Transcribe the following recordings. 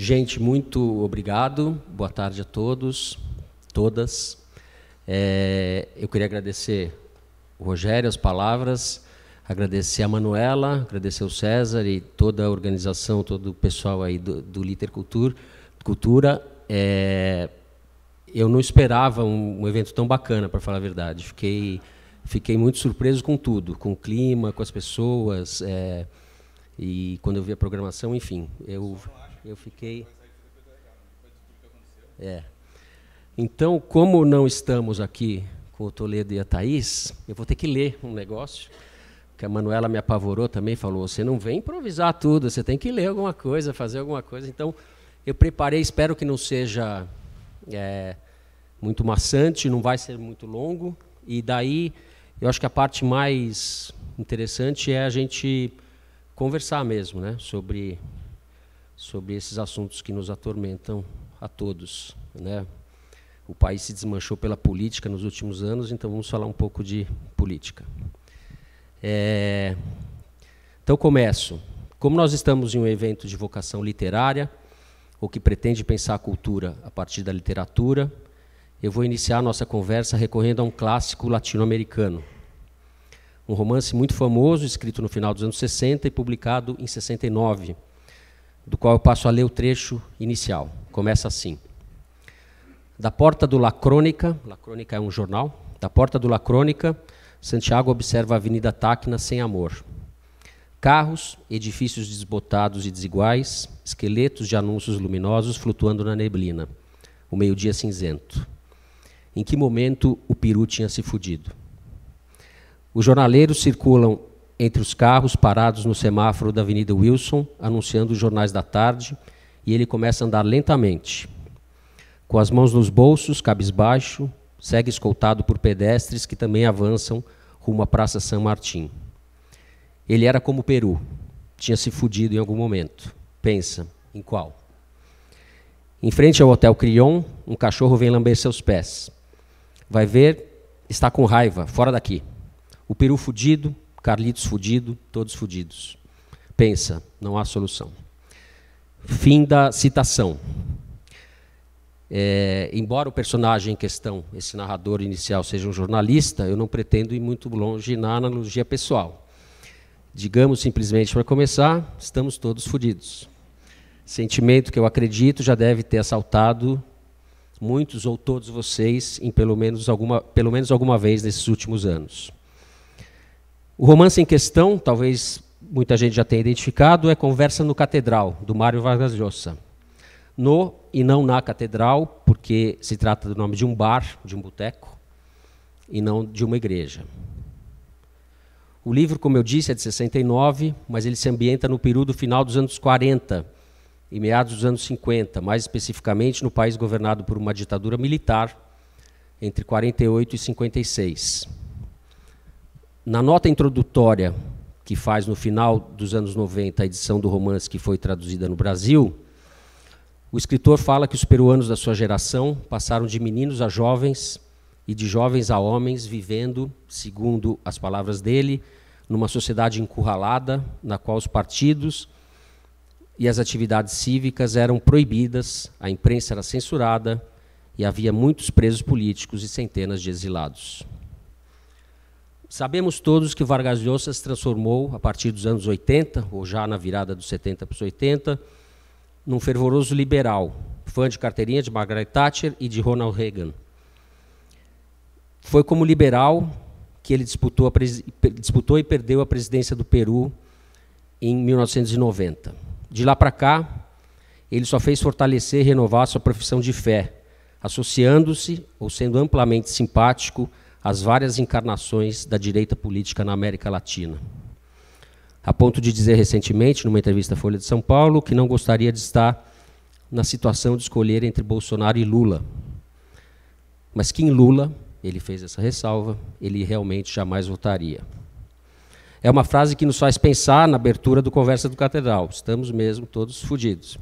Gente, muito obrigado. Boa tarde a todos, todas. Eu queria agradecer o Rogério, as palavras, agradecer a Manuela, agradecer o César e toda a organização, todo o pessoal aí do Litercultura. Eu não esperava um evento tão bacana, para falar a verdade. Fiquei muito surpreso com tudo, com o clima, com as pessoas, e quando eu vi a programação, enfim, eu fiquei... Então, como não estamos aqui com o Toledo e a Thaís, eu vou ter que ler um negócio, que a Manuela me apavorou também, falou, você não vem improvisar tudo, você tem que ler alguma coisa, fazer alguma coisa. Então, eu preparei, espero que não seja muito maçante, não vai ser muito longo, e daí eu acho que a parte mais interessante é a gente conversar mesmo, né, sobre esses assuntos que nos atormentam a todos, né? O país se desmanchou pela política nos últimos anos, então vamos falar um pouco de política. Então, começo. Como nós estamos em um evento de vocação literária, ou que pretende pensar a cultura a partir da literatura, eu vou iniciar a nossa conversa recorrendo a um clássico latino-americano. Um romance muito famoso, escrito no final dos anos 60 e publicado em 69, do qual eu passo a ler o trecho inicial. Começa assim. Da porta do La Crônica é um jornal, da porta do La Crônica, Santiago observa a Avenida Tacna sem amor. Carros, edifícios desbotados e desiguais, esqueletos de anúncios luminosos flutuando na neblina. O meio-dia cinzento. Em que momento o peru tinha se fudido? Os jornaleiros circulam entre os carros parados no semáforo da Avenida Wilson, anunciando os jornais da tarde, e ele começa a andar lentamente. Com as mãos nos bolsos, cabisbaixo, segue escoltado por pedestres que também avançam rumo à Praça San Martín. Ele era como o peru, tinha se fudido em algum momento. Pensa, em qual? Em frente ao Hotel Crillon, um cachorro vem lamber seus pés. Vai ver, está com raiva, fora daqui. O peru fudido, Carlitos fudido, todos fudidos. Pensa, não há solução. Fim da citação. Embora o personagem em questão, esse narrador inicial, seja um jornalista, eu não pretendo ir muito longe na analogia pessoal. Digamos simplesmente, para começar, estamos todos fudidos. Sentimento que eu acredito já deve ter assaltado muitos ou todos vocês em pelo menos alguma vez nesses últimos anos. O romance em questão, talvez muita gente já tenha identificado, é Conversa no Catedral, do Mário Vargas Llosa. No e não na catedral, porque se trata do nome de um bar, de um boteco, e não de uma igreja. O livro, como eu disse, é de 69, mas ele se ambienta no Peru do final dos anos 40 e meados dos anos 50, mais especificamente no país governado por uma ditadura militar entre 48 e 56. Na nota introdutória que faz no final dos anos 90 a edição do romance que foi traduzida no Brasil, o escritor fala que os peruanos da sua geração passaram de meninos a jovens e de jovens a homens, vivendo, segundo as palavras dele, numa sociedade encurralada, na qual os partidos e as atividades cívicas eram proibidas, a imprensa era censurada e havia muitos presos políticos e centenas de exilados. Sabemos todos que Vargas Llosa se transformou, a partir dos anos 80, ou já na virada dos 70 para os 80, num fervoroso liberal, fã de carteirinha de Margaret Thatcher e de Ronald Reagan. Foi como liberal que ele disputou e perdeu a presidência do Peru em 1990. De lá para cá, ele só fez fortalecer e renovar sua profissão de fé, associando-se ou sendo amplamente simpático às várias encarnações da direita política na América Latina. A ponto de dizer recentemente, numa entrevista à Folha de São Paulo, que não gostaria de estar na situação de escolher entre Bolsonaro e Lula. Mas que em Lula, ele fez essa ressalva, ele realmente jamais votaria. É uma frase que nos faz pensar na abertura do Conversa do Catedral. Estamos mesmo todos fodidos.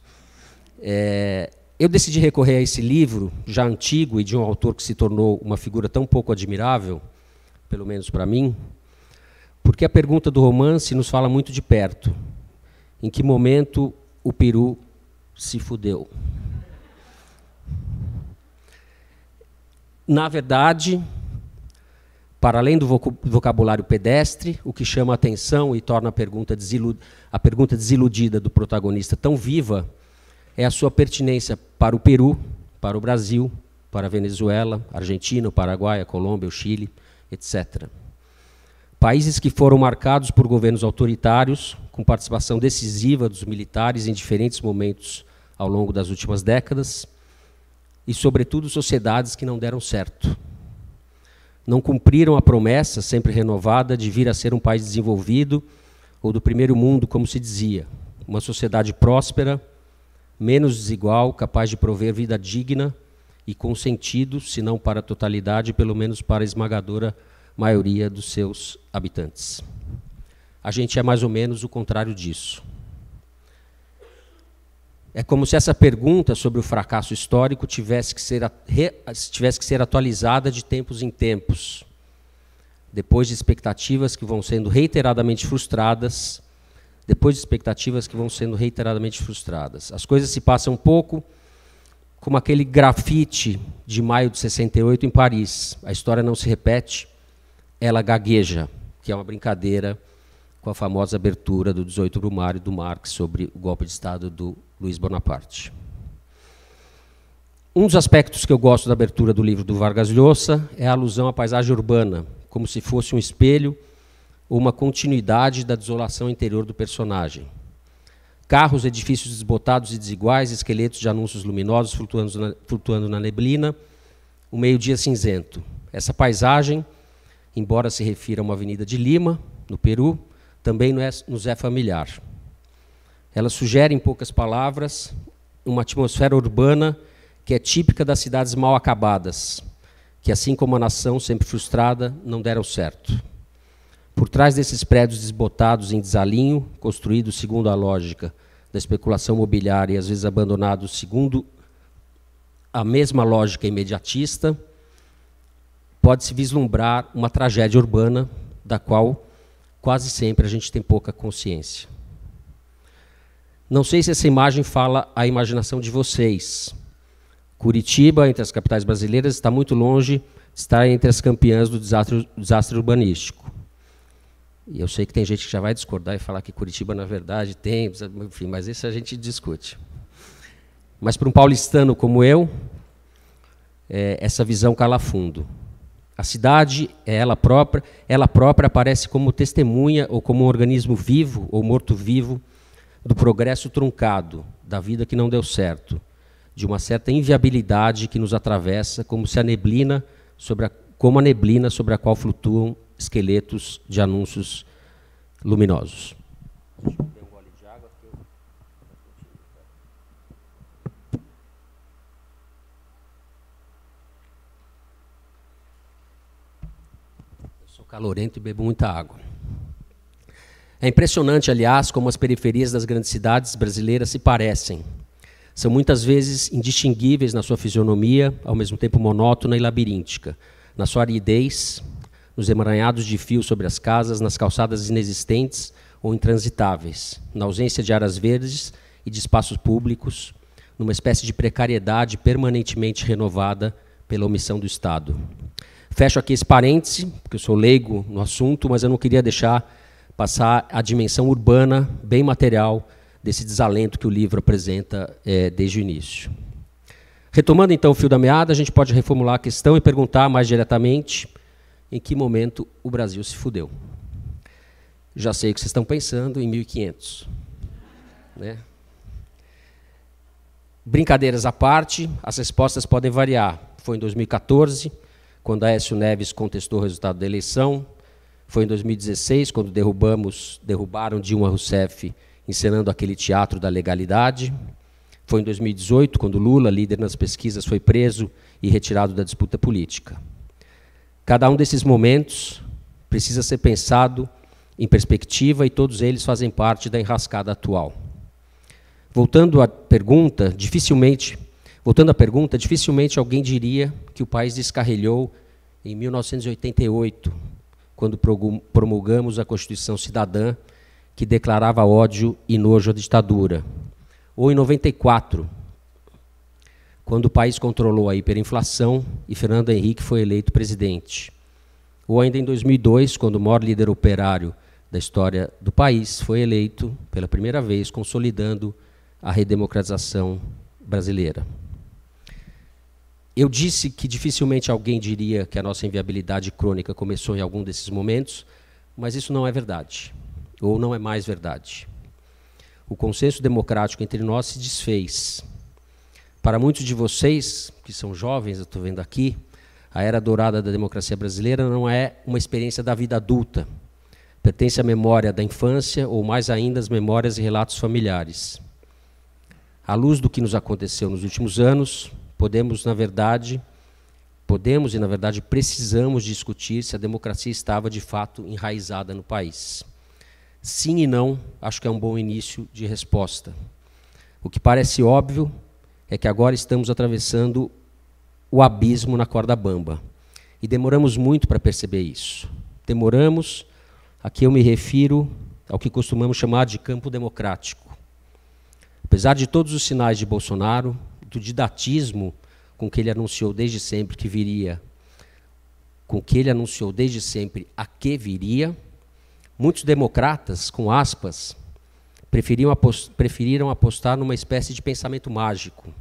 Eu decidi recorrer a esse livro, já antigo, e de um autor que se tornou uma figura tão pouco admirável, pelo menos para mim, porque a pergunta do romance nos fala muito de perto. Em que momento o Peru se fudeu. Na verdade, para além do vocabulário pedestre, o que chama a atenção e torna a pergunta desiludida do protagonista tão viva é a sua pertinência para o Peru, para o Brasil, para a Venezuela, Argentina, o Paraguai, a Colômbia, o Chile, etc. Países que foram marcados por governos autoritários, com participação decisiva dos militares em diferentes momentos ao longo das últimas décadas, e, sobretudo, sociedades que não deram certo. Não cumpriram a promessa, sempre renovada, de vir a ser um país desenvolvido, ou do primeiro mundo, como se dizia. Uma sociedade próspera, menos desigual, capaz de prover vida digna e com sentido, se não para a totalidade, pelo menos para a esmagadora maioria dos seus habitantes. A gente é mais ou menos o contrário disso. É como se essa pergunta sobre o fracasso histórico tivesse que ser atualizada de tempos em tempos, depois de expectativas que vão sendo reiteradamente frustradas, As coisas se passam um pouco como aquele grafite de maio de 68 em Paris. A história não se repete, ela gagueja, que é uma brincadeira com a famosa abertura do 18 Brumário do Marx sobre o golpe de Estado do Luiz Bonaparte. Um dos aspectos que eu gosto da abertura do livro do Vargas Llosa é a alusão à paisagem urbana, como se fosse um espelho ou uma continuidade da desolação interior do personagem. Carros, edifícios desbotados e desiguais, esqueletos de anúncios luminosos flutuando na neblina, um meio-dia cinzento. Essa paisagem, embora se refira a uma avenida de Lima, no Peru, também nos é familiar. Ela sugere, em poucas palavras, uma atmosfera urbana que é típica das cidades mal acabadas, que, assim como a nação sempre frustrada, não deram certo. Por trás desses prédios desbotados em desalinho, construídos segundo a lógica da especulação imobiliária e às vezes abandonados segundo a mesma lógica imediatista, pode-se vislumbrar uma tragédia urbana da qual quase sempre a gente tem pouca consciência. Não sei se essa imagem fala à imaginação de vocês. Curitiba, entre as capitais brasileiras, está muito longe de estar entre as campeãs do desastre urbanístico. E eu sei que tem gente que já vai discordar e falar que Curitiba, na verdade, tem, enfim, mas isso a gente discute. Mas para um paulistano como eu, essa visão cala fundo. A cidade, ela própria aparece como testemunha ou como um organismo vivo ou morto-vivo do progresso truncado, da vida que não deu certo, de uma certa inviabilidade que nos atravessa, como a neblina sobre a qual flutuam esqueletos de anúncios luminosos. Deixa eu beber um gole de água. Eu sou calorento e bebo muita água. É impressionante, aliás, como as periferias das grandes cidades brasileiras se parecem. São muitas vezes indistinguíveis na sua fisionomia, ao mesmo tempo monótona e labiríntica, na sua aridez, nos emaranhados de fios sobre as casas, nas calçadas inexistentes ou intransitáveis, na ausência de áreas verdes e de espaços públicos, numa espécie de precariedade permanentemente renovada pela omissão do Estado. Fecho aqui esse parêntese, porque eu sou leigo no assunto, mas eu não queria deixar passar a dimensão urbana, bem material, desse desalento que o livro apresenta desde o início. Retomando, então, o fio da meada, a gente pode reformular a questão e perguntar mais diretamente em que momento o Brasil se fudeu. Já sei o que vocês estão pensando, em 1500. Né? Brincadeiras à parte, as respostas podem variar. Foi em 2014, quando Aécio Neves contestou o resultado da eleição. Foi em 2016, quando derrubaram Dilma Rousseff, encenando aquele teatro da legalidade. Foi em 2018, quando Lula, líder nas pesquisas, foi preso e retirado da disputa política. Cada um desses momentos precisa ser pensado em perspectiva e todos eles fazem parte da enrascada atual. Voltando à pergunta, dificilmente alguém diria que o país descarrilhou em 1988, quando promulgamos a Constituição Cidadã, que declarava ódio e nojo à ditadura. ou em 94, quando o país controlou a hiperinflação e Fernando Henrique foi eleito presidente. Ou ainda em 2002, quando o maior líder operário da história do país foi eleito pela primeira vez, consolidando a redemocratização brasileira. Eu disse que dificilmente alguém diria que a nossa inviabilidade crônica começou em algum desses momentos, mas isso não é verdade, ou não é mais verdade. O consenso democrático entre nós se desfez. Para muitos de vocês, que são jovens, eu estou vendo aqui, a era dourada da democracia brasileira não é uma experiência da vida adulta. Pertence à memória da infância, ou mais ainda, às memórias e relatos familiares. À luz do que nos aconteceu nos últimos anos, podemos e, na verdade, precisamos discutir se a democracia estava, de fato, enraizada no país. Sim e não, acho que é um bom início de resposta. O que parece óbvio é que agora estamos atravessando o abismo na corda bamba. E demoramos muito para perceber isso. Demoramos, aqui eu me refiro ao que costumamos chamar de campo democrático. Apesar de todos os sinais de Bolsonaro, do didatismo com que ele anunciou desde sempre que viria, com que ele anunciou desde sempre a que viria, muitos democratas, com aspas, preferiram apostar numa espécie de pensamento mágico,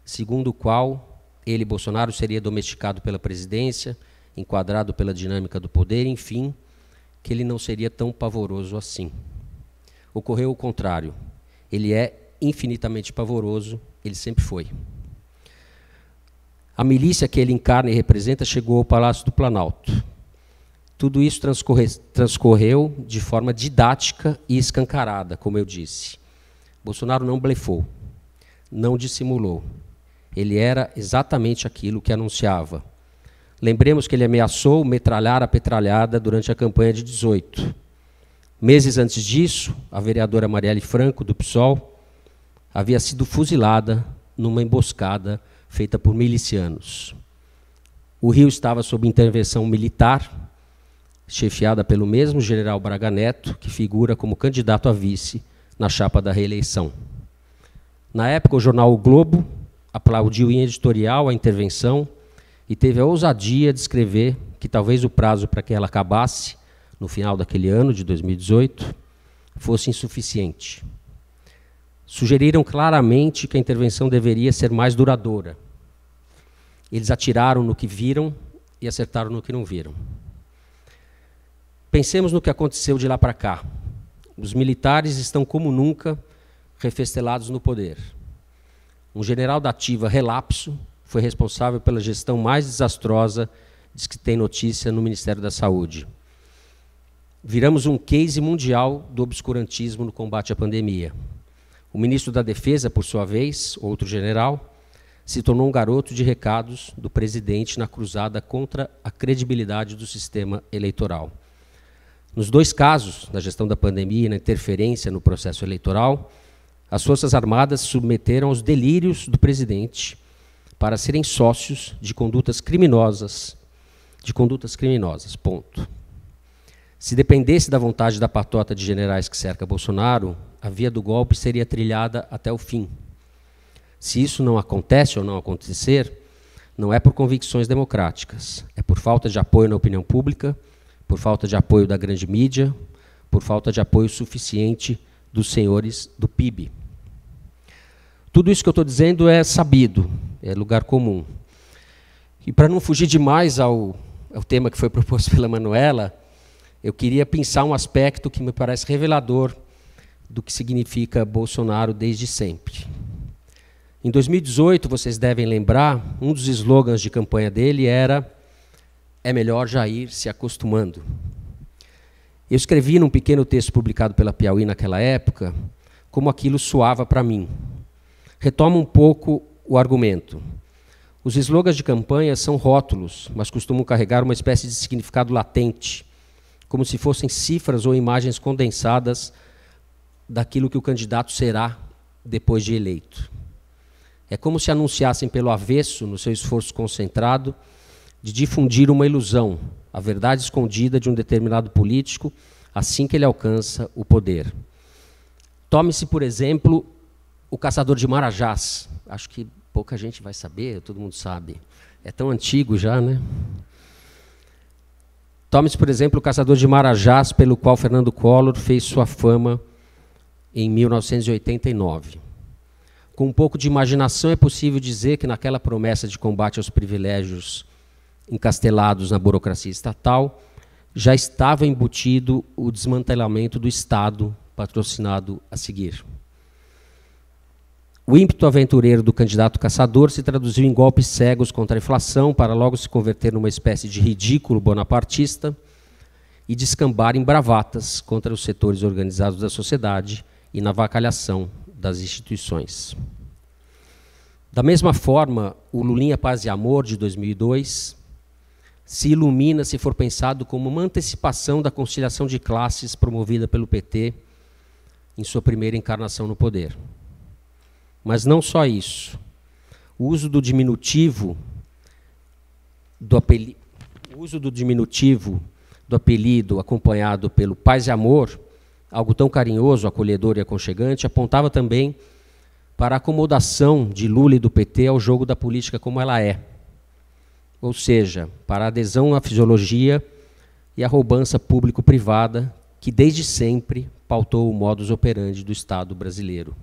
segundo o qual ele, Bolsonaro, seria domesticado pela presidência, enquadrado pela dinâmica do poder, enfim, que ele não seria tão pavoroso assim. Ocorreu o contrário. Ele é infinitamente pavoroso, ele sempre foi. A milícia que ele encarna e representa chegou ao Palácio do Planalto. Tudo isso transcorreu de forma didática e escancarada, como eu disse. Bolsonaro não blefou, não dissimulou. Ele era exatamente aquilo que anunciava. Lembremos que ele ameaçou metralhar a petralhada durante a campanha de 18. Meses antes disso, a vereadora Marielle Franco, do PSOL, havia sido fuzilada numa emboscada feita por milicianos. O Rio estava sob intervenção militar, chefiada pelo mesmo general Braga Neto, que figura como candidato a vice na chapa da reeleição. Na época, o jornal O Globo aplaudiu em editorial a intervenção e teve a ousadia de escrever que talvez o prazo para que ela acabasse, no final daquele ano, de 2018, fosse insuficiente. Sugeriram claramente que a intervenção deveria ser mais duradoura. Eles atiraram no que viram e acertaram no que não viram. Pensemos no que aconteceu de lá para cá. Os militares estão, como nunca, refestelados no poder. Um general da ativa relapso foi responsável pela gestão mais desastrosa de que tem notícia no Ministério da Saúde. Viramos um case mundial do obscurantismo no combate à pandemia. O ministro da Defesa, por sua vez, outro general, se tornou um garoto de recados do presidente na cruzada contra a credibilidade do sistema eleitoral. Nos dois casos, na gestão da pandemia e na interferência no processo eleitoral, as Forças Armadas se submeteram aos delírios do presidente para serem sócios de condutas criminosas, ponto. Se dependesse da vontade da patota de generais que cerca Bolsonaro, a via do golpe seria trilhada até o fim. Se isso não acontece ou não acontecer, não é por convicções democráticas, é por falta de apoio na opinião pública, por falta de apoio da grande mídia, por falta de apoio suficiente dos senhores do PIB. Tudo isso que eu estou dizendo é sabido, é lugar comum. E para não fugir demais ao tema que foi proposto pela Manuela, eu queria pensar um aspecto que me parece revelador do que significa Bolsonaro desde sempre. Em 2018, vocês devem lembrar, um dos slogans de campanha dele era "É melhor já ir se acostumando". Eu escrevi num pequeno texto publicado pela Piauí naquela época como aquilo soava para mim. Retomo um pouco o argumento. Os slogans de campanha são rótulos, mas costumam carregar uma espécie de significado latente, como se fossem cifras ou imagens condensadas daquilo que o candidato será depois de eleito. É como se anunciassem pelo avesso, no seu esforço concentrado, de difundir uma ilusão, a verdade escondida de um determinado político, assim que ele alcança o poder. Tome-se, por exemplo, O Caçador de Marajás. Acho que pouca gente vai saber, todo mundo sabe. É tão antigo já, né? Tome-se, por exemplo, o Caçador de Marajás, pelo qual Fernando Collor fez sua fama em 1989. Com um pouco de imaginação, é possível dizer que naquela promessa de combate aos privilégios encastelados na burocracia estatal, já estava embutido o desmantelamento do Estado, patrocinado a seguir. O ímpeto aventureiro do candidato caçador se traduziu em golpes cegos contra a inflação, para logo se converter numa espécie de ridículo bonapartista e descambar em bravatas contra os setores organizados da sociedade e na avacalhação das instituições. Da mesma forma, o Lulinha Paz e Amor, de 2002, se ilumina se for pensado como uma antecipação da conciliação de classes promovida pelo PT em sua primeira encarnação no poder. Mas não só isso. O uso do diminutivo do apelido acompanhado pelo Paz e Amor, algo tão carinhoso, acolhedor e aconchegante, apontava também para a acomodação de Lula e do PT ao jogo da política como ela é. Ou seja, para a adesão à fisiologia e à roubança público-privada que desde sempre pautou o modus operandi do Estado brasileiro.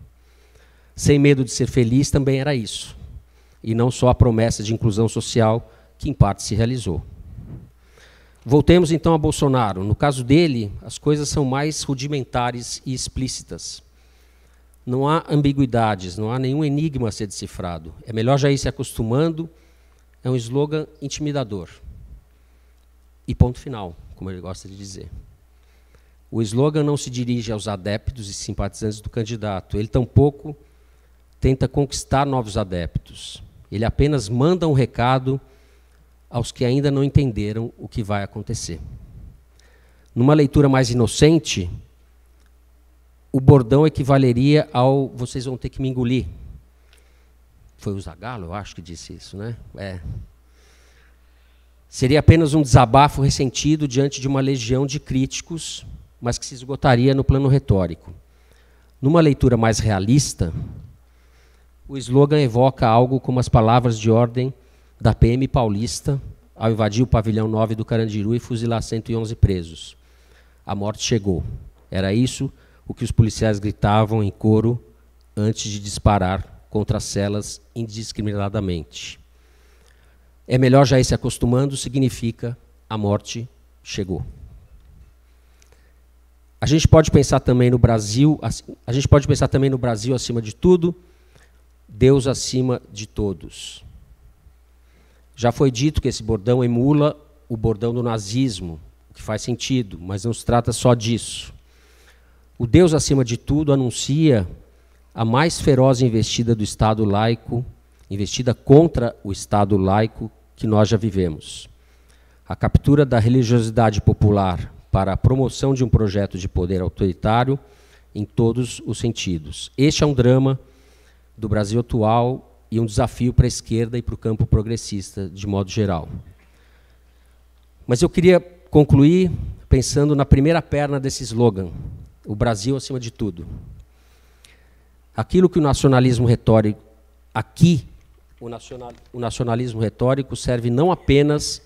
Sem medo de ser feliz também era isso, e não só a promessa de inclusão social que em parte se realizou. Voltemos então a Bolsonaro. No caso dele, as coisas são mais rudimentares e explícitas. Não há ambiguidades, não há nenhum enigma a ser decifrado. É melhor já ir se acostumando, é um slogan intimidador. E ponto final, como ele gosta de dizer. O slogan não se dirige aos adeptos e simpatizantes do candidato, ele tampouco tenta conquistar novos adeptos. Ele apenas manda um recado aos que ainda não entenderam o que vai acontecer. Numa leitura mais inocente, o bordão equivaleria ao "vocês vão ter que me engolir". Foi o Zagallo, eu acho que disse isso, né? Seria apenas um desabafo ressentido diante de uma legião de críticos, mas que se esgotaria no plano retórico. Numa leitura mais realista, o slogan evoca algo como as palavras de ordem da PM paulista ao invadir o pavilhão 9 do Carandiru e fuzilar 111 presos. A morte chegou. Era isso o que os policiais gritavam em coro antes de disparar contra as celas indiscriminadamente. É melhor já ir se acostumando, significa a morte chegou. A gente pode pensar também no Brasil, acima de tudo, Deus acima de todos. Já foi dito que esse bordão emula o bordão do nazismo, o que faz sentido, mas não se trata só disso. O Deus acima de tudo anuncia a mais feroz investida do Estado laico, investida contra o Estado laico que nós já vivemos. A captura da religiosidade popular para a promoção de um projeto de poder autoritário em todos os sentidos. Este é um drama do Brasil atual e um desafio para a esquerda e para o campo progressista, de modo geral. Mas eu queria concluir pensando na primeira perna desse slogan, o Brasil acima de tudo. Aquilo que o nacionalismo retórico, o nacionalismo retórico serve não apenas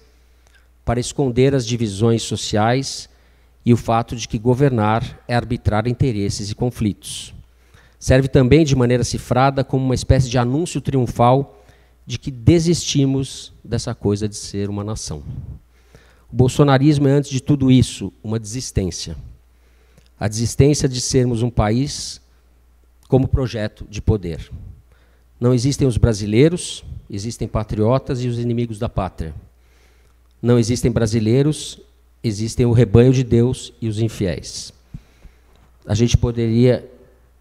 para esconder as divisões sociais e o fato de que governar é arbitrar interesses e conflitos. Serve também, de maneira cifrada, como uma espécie de anúncio triunfal de que desistimos dessa coisa de ser uma nação. O bolsonarismo é, antes de tudo isso, uma desistência. A desistência de sermos um país como projeto de poder. Não existem os brasileiros, existem patriotas e os inimigos da pátria. Não existem brasileiros, existem o rebanho de Deus e os infiéis. A gente poderia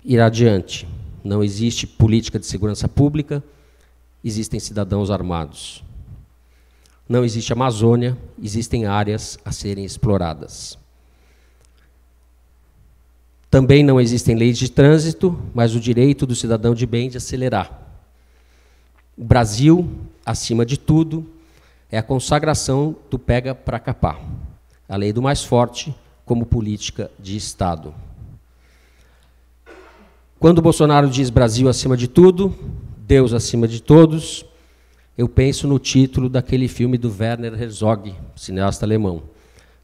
ir adiante. Não existe política de segurança pública, existem cidadãos armados. Não existe Amazônia, existem áreas a serem exploradas. Também não existem leis de trânsito, mas o direito do cidadão de bem de acelerar. O Brasil, acima de tudo, é a consagração do pega para capar, a lei do mais forte como política de Estado. Quando o Bolsonaro diz Brasil acima de tudo, Deus acima de todos, eu penso no título daquele filme do Werner Herzog, cineasta alemão.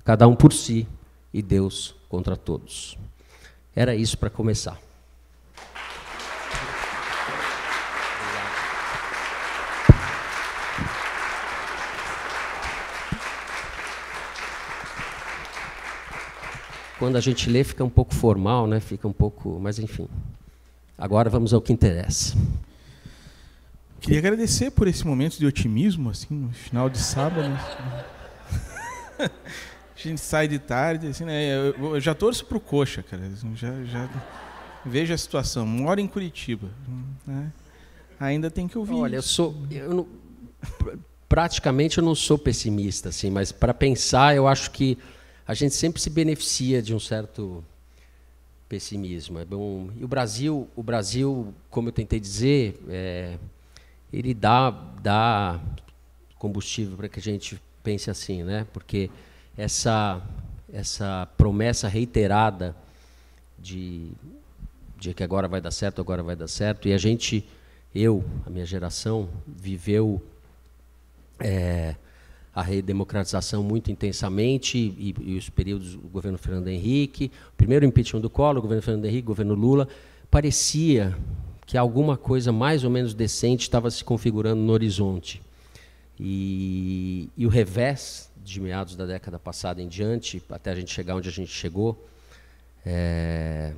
Cada um por si e Deus contra todos. Era isso para começar. Quando a gente lê, fica um pouco formal, né? Fica um pouco... Mas, enfim. Agora vamos ao que interessa. Queria agradecer por esse momento de otimismo, assim, no final de sábado. A gente sai de tarde, assim, né? Eu já torço pro Coxa, cara. Já vejo a situação. Moro em Curitiba, né? Ainda tem que ouvir. Olha, praticamente eu não sou pessimista, assim, mas para pensar, eu acho que a gente sempre se beneficia de um certo pessimismo. É bom. E o Brasil, como eu tentei dizer, ele dá combustível para que a gente pense assim, né? Porque essa promessa reiterada de que agora vai dar certo, e a minha geração, viveu a redemocratização muito intensamente, e os períodos do governo Fernando Henrique, o primeiro impeachment do Collor, o governo Fernando Henrique, o governo Lula, parecia que alguma coisa mais ou menos decente estava se configurando no horizonte. E o revés de meados da década passada em diante, até a gente chegar onde a gente chegou, é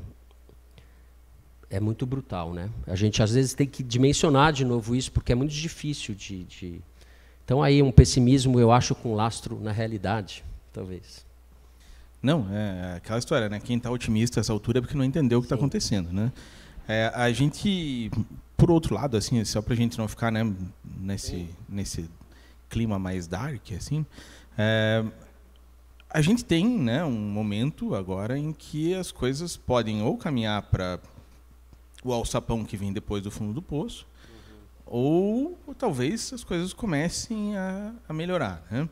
muito brutal, né? A gente, às vezes, tem que dimensionar de novo isso, porque é muito difícil de... Então, aí, um pessimismo, eu acho, com lastro na realidade, talvez. Não, é aquela história, né? Quem está otimista a essa altura é porque não entendeu o que está acontecendo, né? A gente, por outro lado, assim, só para a gente não ficar, né, nesse clima mais dark, assim, a gente tem, né, um momento agora em que as coisas podem ou caminhar para o alçapão que vem depois do fundo do poço, ou talvez as coisas comecem a melhorar, né?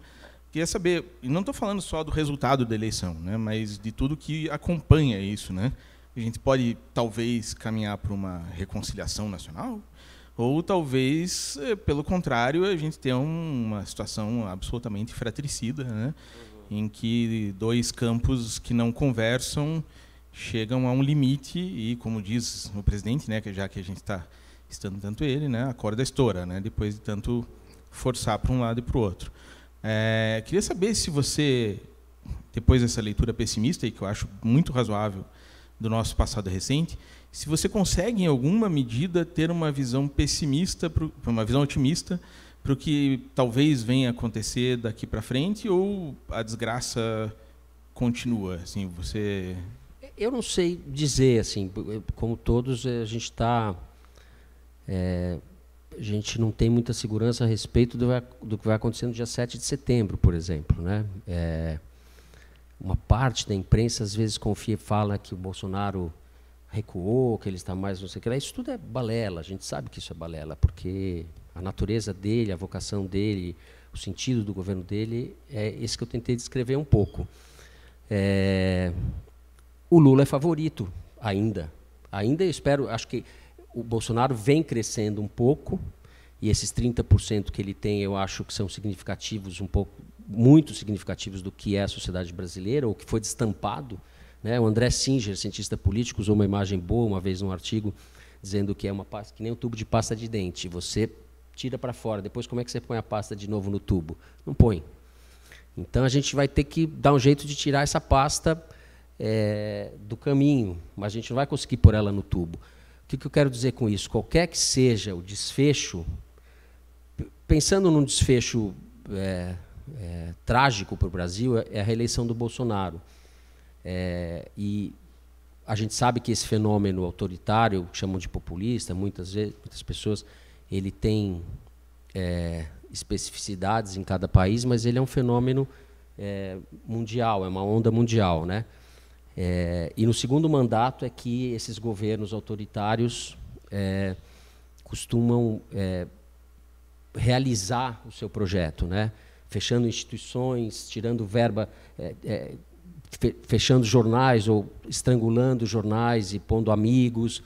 Queria saber, e não estou falando só do resultado da eleição, né, mas de tudo que acompanha isso, né? A gente pode, talvez, caminhar para uma reconciliação nacional, ou talvez, pelo contrário, a gente tenha uma situação absolutamente fratricida, né, em que dois campos que não conversam chegam a um limite e, como diz o presidente, né, que já que a gente está estando tanto ele, né, a corda estoura, né, depois de tanto forçar para um lado e para o outro. Queria saber se você, depois dessa leitura pessimista, e que eu acho muito razoável, do nosso passado recente, se você consegue, em alguma medida, ter uma visão pessimista, uma visão otimista, para o que talvez venha a acontecer daqui para frente, ou a desgraça continua? Assim, você... Eu não sei dizer, assim, como todos, a gente não tem muita segurança a respeito do que vai acontecer no dia 7 de setembro, por exemplo, né? Uma parte da imprensa, às vezes, fala que o Bolsonaro recuou, que ele está mais não sei o que lá. Isso tudo é balela, a gente sabe que isso é balela, porque a natureza dele, a vocação dele, o sentido do governo dele é esse que eu tentei descrever um pouco. O Lula é favorito, ainda. Ainda eu espero, acho que o Bolsonaro vem crescendo um pouco, e esses 30% que ele tem, eu acho que são significativos, muito significativos do que é a sociedade brasileira, ou que foi destampado, né? O André Singer, cientista político, usou uma imagem boa uma vez num artigo, dizendo que é uma pasta, que nem um tubo de pasta de dente. Você tira para fora, depois como é que você põe a pasta de novo no tubo? Não põe. Então a gente vai ter que dar um jeito de tirar essa pasta do caminho, mas a gente não vai conseguir pôr ela no tubo. O que eu quero dizer com isso? Qualquer que seja o desfecho, pensando num desfecho trágico para o Brasil, é a reeleição do Bolsonaro. E a gente sabe que esse fenômeno autoritário, que chamam de populista, muitas pessoas, ele tem especificidades em cada país, mas ele é um fenômeno mundial, é uma onda mundial, né? E no segundo mandato é que esses governos autoritários costumam realizar o seu projeto, né? Fechando instituições, tirando verba, fechando jornais ou estrangulando jornais e pondo amigos.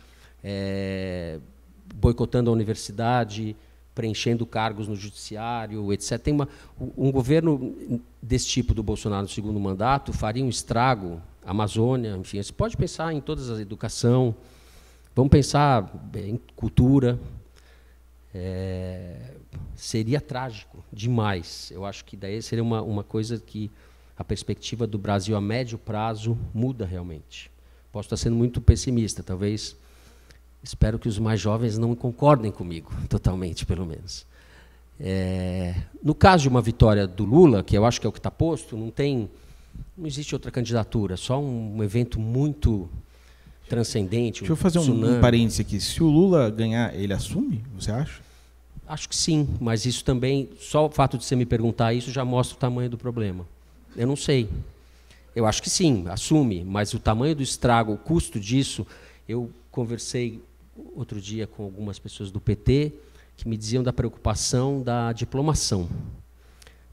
boicotando a universidade, preenchendo cargos no judiciário, etc. Tem um governo desse tipo do Bolsonaro no segundo mandato faria um estrago, Amazônia, enfim. Você pode pensar em todas as educação, vamos pensar em cultura. Seria trágico demais. Eu acho que daí seria uma coisa que a perspectiva do Brasil a médio prazo muda realmente. Posso estar sendo muito pessimista, talvez. Espero que os mais jovens não concordem comigo, totalmente, pelo menos. No caso de uma vitória do Lula, que eu acho que é o que está posto, não existe outra candidatura, só um evento muito transcendente. Deixa eu fazer um parêntese aqui. Se o Lula ganhar, ele assume, você acha? Acho que sim, mas isso também, só o fato de você me perguntar isso já mostra o tamanho do problema. Eu não sei. Eu acho que sim, assume, mas o tamanho do estrago, o custo disso, eu conversei outro dia com algumas pessoas do PT que me diziam da preocupação da diplomação,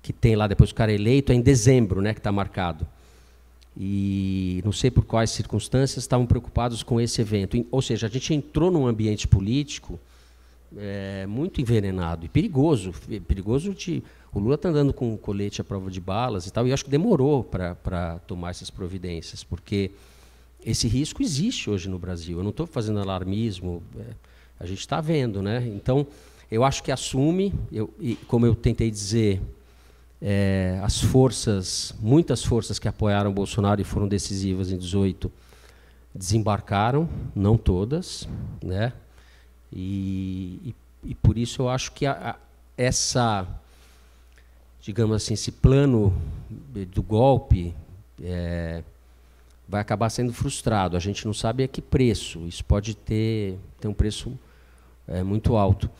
que tem lá, depois do cara eleito, é em dezembro, né, que está marcado. E não sei por quais circunstâncias estavam preocupados com esse evento. Ou seja, a gente entrou num ambiente político muito envenenado e perigoso. O Lula está andando com um colete à prova de balas e tal, e acho que demorou para tomar essas providências, porque esse risco existe hoje no Brasil. Eu não estou fazendo alarmismo, a gente está vendo, né? Então, eu acho que assume, e como eu tentei dizer, muitas forças que apoiaram Bolsonaro e foram decisivas em 2018 desembarcaram, não todas, né? E por isso eu acho que digamos assim, esse plano do golpe vai acabar sendo frustrado. A gente não sabe a que preço. Isso pode ter um preço muito alto.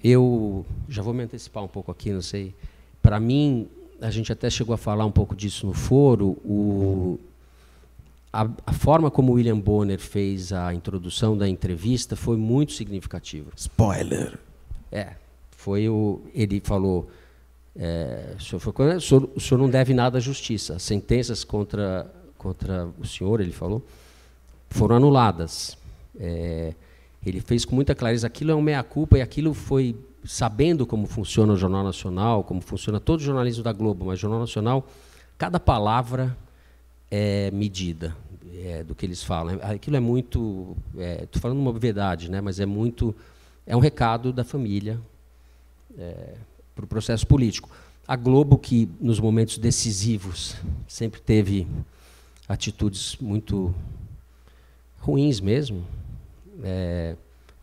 Eu já vou me antecipar um pouco aqui, não sei. Para mim, a gente até chegou a falar um pouco disso no foro. A forma como o William Bonner fez a introdução da entrevista foi muito significativa. Spoiler. Ele falou, o senhor não deve nada à justiça. As sentenças contra o senhor, ele falou, foram anuladas. Ele fez com muita clareza, aquilo é um meia-culpa, e aquilo foi, sabendo como funciona o Jornal Nacional, como funciona todo o jornalismo da Globo, mas o Jornal Nacional, cada palavra é medida do que eles falam. Aquilo é muito... Estou falando uma obviedade, né, mas é um recado da família para o processo político. A Globo, que nos momentos decisivos sempre teve atitudes muito ruins mesmo,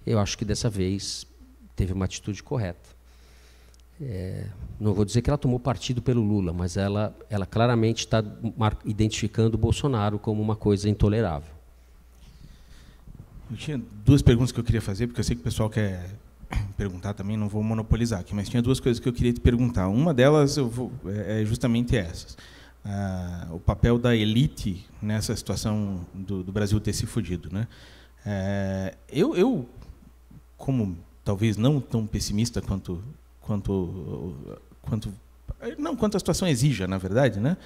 eu acho que dessa vez teve uma atitude correta. Não vou dizer que ela tomou partido pelo Lula, mas ela claramente está identificando o Bolsonaro como uma coisa intolerável. Eu tinha duas perguntas que eu queria fazer, porque eu sei que o pessoal quer perguntar também, não vou monopolizar aqui, mas tinha duas coisas que eu queria te perguntar. Uma delas é justamente essas. O papel da elite nessa situação do Brasil ter se fudido, né? Eu, como talvez não tão pessimista quanto a situação exija, na verdade, né?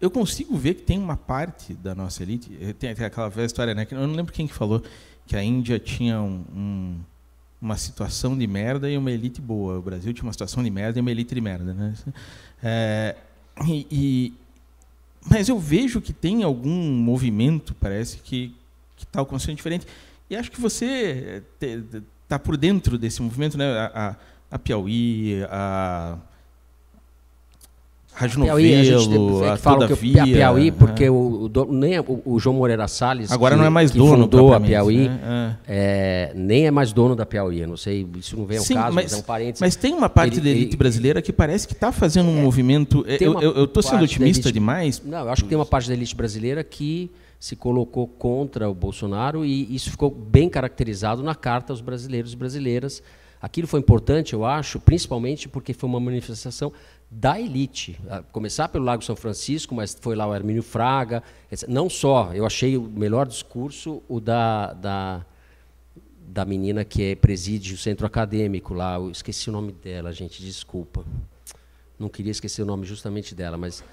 Eu consigo ver que tem uma parte da nossa elite, tem aquela velha história, né? Que eu não lembro quem que falou que a Índia tinha uma situação de merda e uma elite boa. O Brasil tinha uma situação de merda e uma elite de merda, né? Mas eu vejo que tem algum movimento, parece, que está acontecendo diferente. E acho que você está por dentro desse movimento, né? A Piauí, a Rádio Novelo, a Todavia. A Piauí, porque nem o João Moreira Salles, agora não é mais dono, fundou a Piauí, nem é mais dono da Piauí. Eu não sei, isso não vem ao caso, mas é um parênteses. Mas tem uma parte da elite brasileira que parece que está fazendo um movimento. Eu estou sendo otimista demais? Não, eu acho que tem uma parte da elite brasileira que se colocou contra o Bolsonaro, e isso ficou bem caracterizado na carta aos brasileiros e brasileiras. Aquilo foi importante, eu acho, principalmente porque foi uma manifestação da elite, a começar pelo Lago São Francisco, mas foi lá o Hermínio Fraga, etc. Não só, eu achei o melhor discurso o da menina que preside o centro acadêmico lá, eu esqueci o nome dela, gente, desculpa, não queria esquecer o nome justamente dela, mas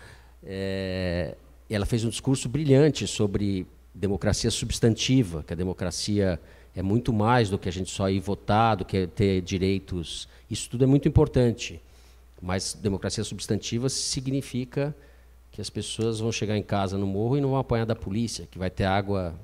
ela fez um discurso brilhante sobre democracia substantiva, que a democracia é muito mais do que a gente só ir votar, do que ter direitos. Isso tudo é muito importante. Mas democracia substantiva significa que as pessoas vão chegar em casa no morro e não vão apanhar da polícia, que vai ter água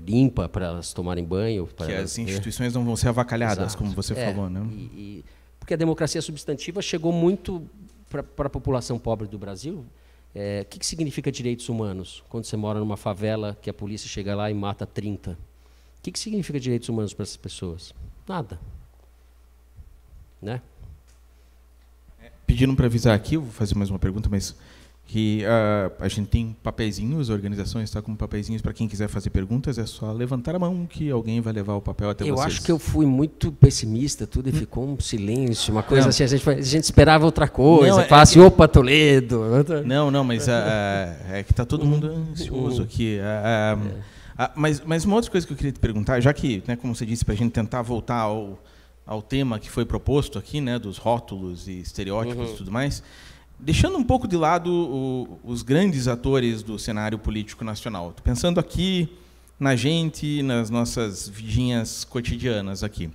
limpa para elas tomarem banho. Que as instituições não vão ser avacalhadas, exato, como você falou. Né? Porque a democracia substantiva chegou muito para a população pobre do Brasil. O que significa direitos humanos? Quando você mora numa favela, que a polícia chega lá e mata 30. O que significa direitos humanos para essas pessoas? Nada. Né? Pedindo para avisar aqui, eu vou fazer mais uma pergunta, mas que a gente tem papeizinhos, a organização está com papeizinhos para quem quiser fazer perguntas, é só levantar a mão que alguém vai levar o papel até vocês. Eu acho que eu fui muito pessimista, tudo, e ficou um silêncio, uma coisa assim, a gente esperava outra coisa, falar assim, opa, Toledo. Não, mas é que está todo mundo ansioso aqui. Mas uma outra coisa que eu queria te perguntar, já que, né, como você disse, para a gente tentar voltar ao tema que foi proposto aqui, né, dos rótulos e estereótipos e tudo mais, deixando um pouco de lado os grandes atores do cenário político nacional. Estou pensando aqui na gente, nas nossas vidinhas cotidianas aqui.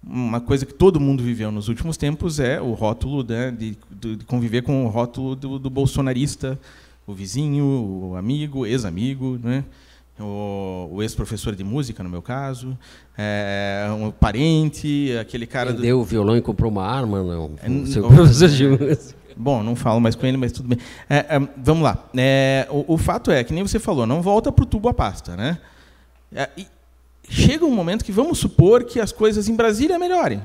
Uma coisa que todo mundo viveu nos últimos tempos é o rótulo, né, de conviver com o rótulo do bolsonarista, o vizinho, o amigo, ex-amigo, né? O ex-professor de música, no meu caso, um parente, aquele cara... Vendeu o violão e comprou uma arma, não? Seu professor de música. Bom, não falo mais com ele, mas tudo bem. Vamos lá. O fato é, que nem você falou, não volta para o tubo a pasta. Né? E chega um momento que vamos supor que as coisas em Brasília melhorem.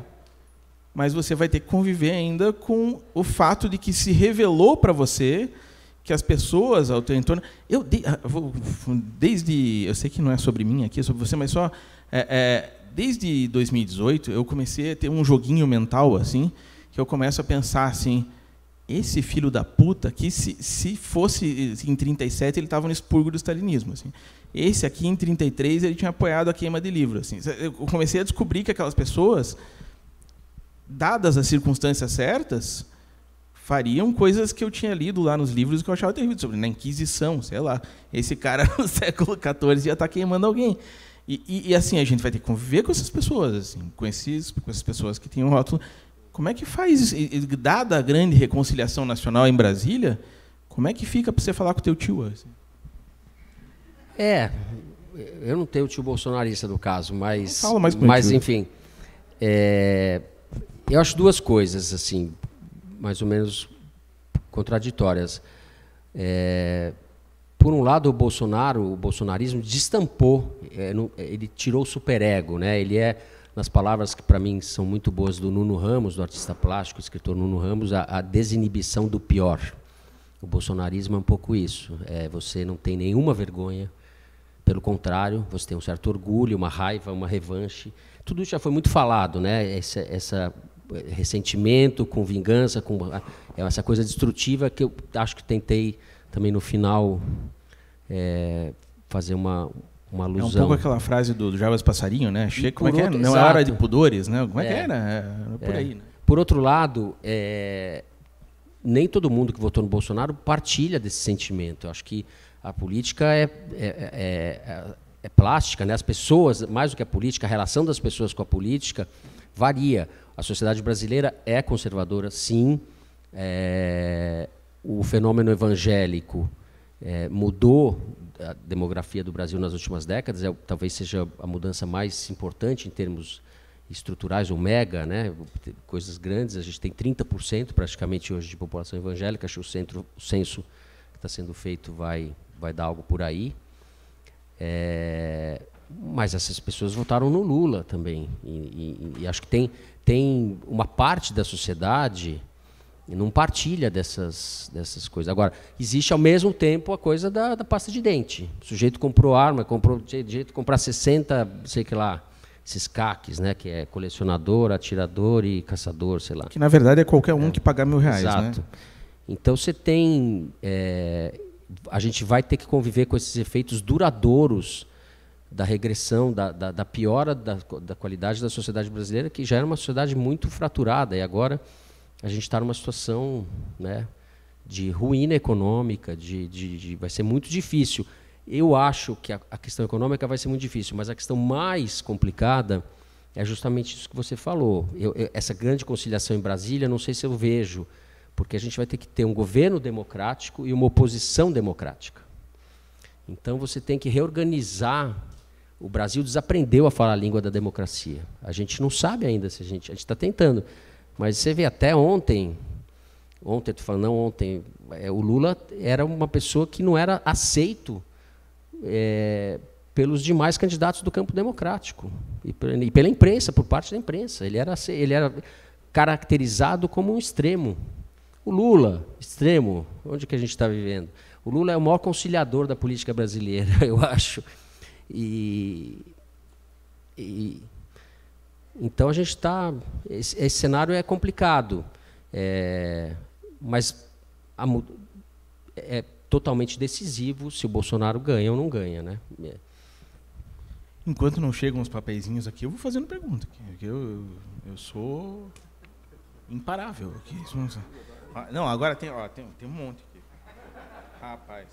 Mas você vai ter que conviver ainda com o fato de que se revelou para você que as pessoas ao teu entorno... Eu sei que não é sobre mim aqui, é sobre você, mas só... desde 2018, eu comecei a ter um joguinho mental, assim, que eu começo a pensar assim... Esse filho da puta, que se fosse em 37, ele estava no expurgo do stalinismo. Assim. Esse aqui, em 33, ele tinha apoiado a queima de livro. Assim. Eu comecei a descobrir que aquelas pessoas, dadas as circunstâncias certas, fariam coisas que eu tinha lido lá nos livros que eu achava terrível, sobre na Inquisição, sei lá. Esse cara, no século XIV, ia estar queimando alguém. E assim, a gente vai ter que conviver com essas pessoas, assim, com essas pessoas que têm um rótulo... Como é que faz, dada a grande reconciliação nacional em Brasília, como é que fica para você falar com o teu tio? Assim? Eu não tenho tio bolsonarista no caso, mas enfim, eu acho duas coisas assim, mais ou menos contraditórias. Por um lado, o bolsonarismo destampou, ele tirou o superego, né? Ele nas palavras que para mim são muito boas do Nuno Ramos, do artista plástico, escritor Nuno Ramos, a desinibição do pior. O bolsonarismo é um pouco isso. Você não tem nenhuma vergonha, pelo contrário, você tem um certo orgulho, uma raiva, uma revanche. Tudo isso já foi muito falado, né? Esse ressentimento com vingança, com essa coisa destrutiva que eu acho que tentei também no final fazer uma alusão. É um pouco aquela frase do Jarbas Passarinho, né? Como é que é? Não é hora de pudores, né? Como é que era? Por aí, né? Por outro lado, nem todo mundo que votou no Bolsonaro partilha desse sentimento. Eu acho que a política é plástica, né? As pessoas, mais do que a política, a relação das pessoas com a política varia. A sociedade brasileira é conservadora, sim. O fenômeno evangélico mudou a demografia do Brasil nas últimas décadas, talvez seja a mudança mais importante em termos estruturais, ou mega, né? Coisas grandes. A gente tem 30% praticamente hoje de população evangélica. Acho que o censo que está sendo feito vai dar algo por aí. Mas essas pessoas votaram no Lula também. E acho que tem uma parte da sociedade não partilha dessas coisas. Agora, existe ao mesmo tempo a coisa da pasta de dente. O sujeito comprou arma, tinha direito de comprar 60, sei que lá, esses CACs, né, que é colecionador, atirador e caçador, sei lá. Que, na verdade, é qualquer um que pagar R$1.000, exato. Né? Então, você tem... a gente vai ter que conviver com esses efeitos duradouros da regressão, da piora da qualidade da sociedade brasileira, que já era uma sociedade muito fraturada, e agora a gente está numa situação, né, de ruína econômica, vai ser muito difícil. Eu acho que a questão econômica vai ser muito difícil, mas a questão mais complicada é justamente isso que você falou. Essa grande conciliação em Brasília, não sei se eu vejo, porque a gente vai ter que ter um governo democrático e uma oposição democrática. Então, você tem que reorganizar. O Brasil desaprendeu a falar a língua da democracia. A gente não sabe ainda se a gente está tentando. Mas você vê até ontem, estou falando não ontem, o Lula era uma pessoa que não era aceito pelos demais candidatos do campo democrático e pela imprensa, por parte da imprensa. Ele era caracterizado como um extremo. O Lula, extremo, onde que a gente está vivendo? O Lula é o maior conciliador da política brasileira, eu acho. Então a gente está... Esse cenário é complicado, mas é totalmente decisivo se o Bolsonaro ganha ou não ganha, né? Enquanto não chegam os papeizinhos aqui, eu vou fazendo pergunta. Eu sou imparável aqui. Não, agora tem um monte aqui. Rapaz,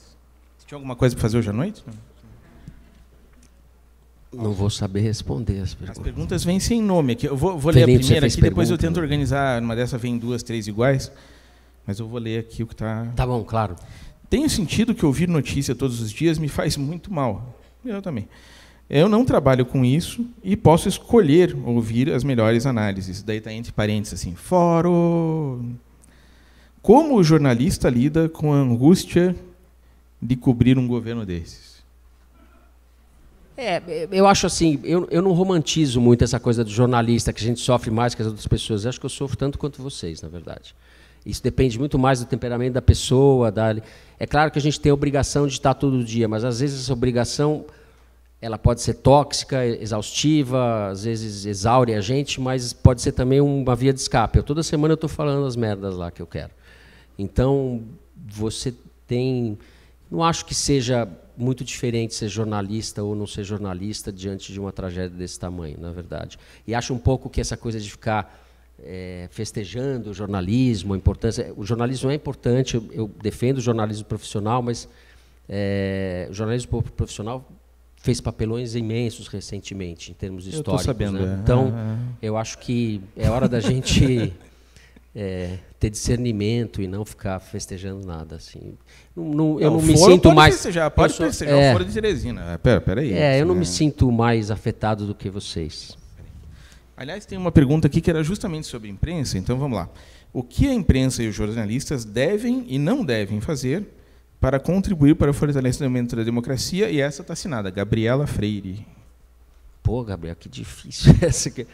você tinha alguma coisa para fazer hoje à noite? Não vou saber responder as perguntas. As perguntas vêm sem nome aqui. Eu vou ler a primeira aqui, depois eu tento organizar. Numa dessa vem 2, 3 iguais. Mas eu vou ler aqui o que está... Tá bom, claro. Tenho sentido que ouvir notícia todos os dias me faz muito mal. Eu também. Eu não trabalho com isso e posso escolher ouvir as melhores análises. Daí está entre parênteses assim, fórum. Como o jornalista lida com a angústia de cobrir um governo desses? Eu acho assim, eu não romantizo muito essa coisa do jornalista, que a gente sofre mais que as outras pessoas. Eu acho que eu sofro tanto quanto vocês, na verdade. Isso depende muito mais do temperamento da pessoa. É claro que a gente tem a obrigação de estar todo dia, mas às vezes essa obrigação ela pode ser tóxica, exaustiva, às vezes exaure a gente, mas pode ser também uma via de escape. Toda semana eu estou falando as merdas lá que eu quero. Então, você tem... Não acho que seja muito diferente ser jornalista ou não ser jornalista diante de uma tragédia desse tamanho, na verdade. E acho um pouco que essa coisa de ficar festejando o jornalismo, a importância... O jornalismo é importante, eu defendo o jornalismo profissional, mas o jornalismo profissional fez papelões imensos recentemente, em termos históricos. Eu estou sabendo. Né? Então, eu acho que é hora da gente ter discernimento e não ficar festejando nada. Assim. Eu não me sinto mais... Pode festejar o Foro de Teresina. Peraí. Eu não me sinto mais afetado do que vocês. Aliás, tem uma pergunta aqui que era justamente sobre a imprensa, então vamos lá. O que a imprensa e os jornalistas devem e não devem fazer para contribuir para o fortalecimento da democracia? E essa está assinada, Gabriela Freire. Pô, Gabriela, que difícil essa aqui.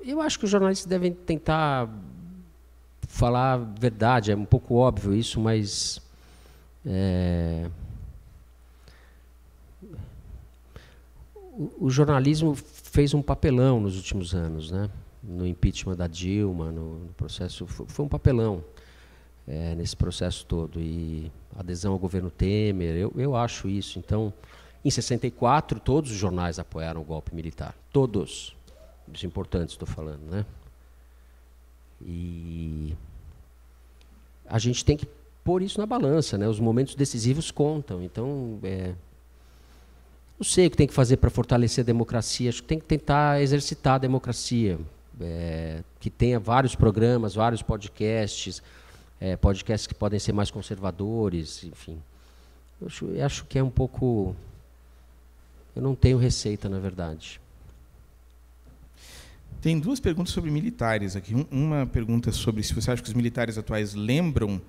Eu acho que os jornalistas devem tentar falar a verdade. É um pouco óbvio isso, mas... O jornalismo fez um papelão nos últimos anos, né? No impeachment da Dilma, no processo... Foi um papelão nesse processo todo. E adesão ao governo Temer, eu acho isso. Então, em 64, todos os jornais apoiaram o golpe militar. Todos. Os importantes, estou falando, né? E a gente tem que pôr isso na balança, né? Os momentos decisivos contam. Então, não sei o que tem que fazer para fortalecer a democracia. Acho que tem que tentar exercitar a democracia. Que tenha vários programas, vários podcasts, podcasts que podem ser mais conservadores, enfim. Eu acho que é um pouco... Eu não tenho receita, na verdade. Tem 2 perguntas sobre militares aqui. Uma pergunta sobre se você acha que os militares atuais lembram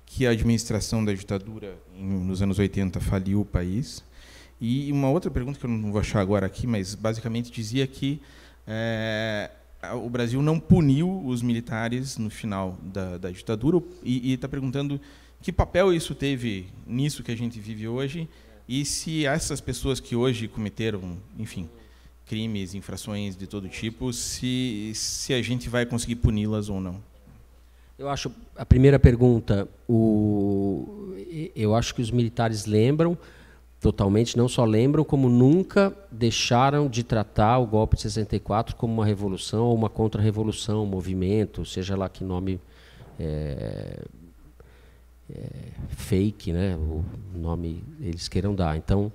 que a administração da ditadura nos anos 80 faliu o país. E uma outra pergunta que eu não vou achar agora aqui, mas basicamente dizia que o Brasil não puniu os militares no final da ditadura e está perguntando que papel isso teve nisso que a gente vive hoje e se essas pessoas que hoje cometeram, enfim, crimes, infrações de todo tipo, se a gente vai conseguir puni-las ou não. Eu acho, a primeira pergunta, eu acho que os militares lembram totalmente, não só lembram, como nunca deixaram de tratar o golpe de 64 como uma revolução ou uma contra-revolução, um movimento, seja lá que nome fake, né, o nome eles queiram dar. Então,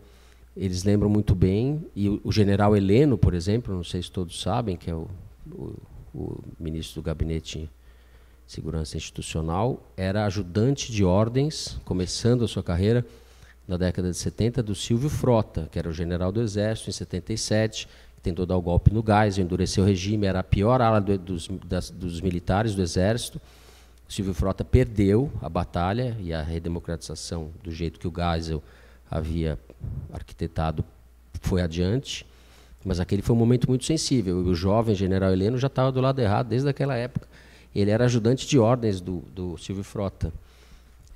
eles lembram muito bem, e o general Heleno, por exemplo, não sei se todos sabem, que é o ministro do Gabinete de Segurança Institucional, era ajudante de ordens, começando a sua carreira na década de 70, do Silvio Frota, que era o general do Exército, em 77, que tentou dar o golpe no Geisel, endureceu o regime, era a pior ala dos militares do Exército. O Silvio Frota perdeu a batalha e a redemocratização, do jeito que o Geisel havia arquitetado, foi adiante, mas aquele foi um momento muito sensível. E o jovem general Heleno já estava do lado errado desde aquela época. Ele era ajudante de ordens do Silvio Frota.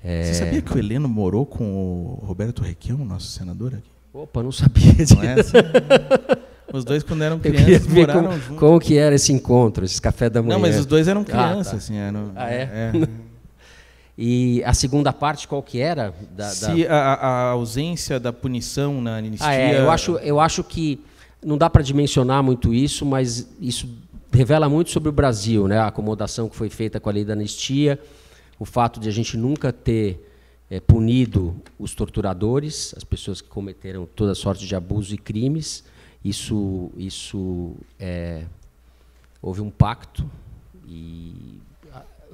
Você sabia que o Heleno morou com o Roberto Requião, nosso senador aqui? Opa, não sabia disso. Não é assim? Os dois, quando eram crianças, moraram juntos. Como que era esse encontro, esse café da manhã? Não, mas os dois eram crianças. Tá. Assim, eram, é? E a segunda parte, qual que era? Se a ausência da punição na anistia... Eu acho que não dá para dimensionar muito isso, mas isso revela muito sobre o Brasil, né? A acomodação que foi feita com a lei da anistia, o fato de a gente nunca ter punido os torturadores, as pessoas que cometeram toda sorte de abusos e crimes. Houve um pacto, e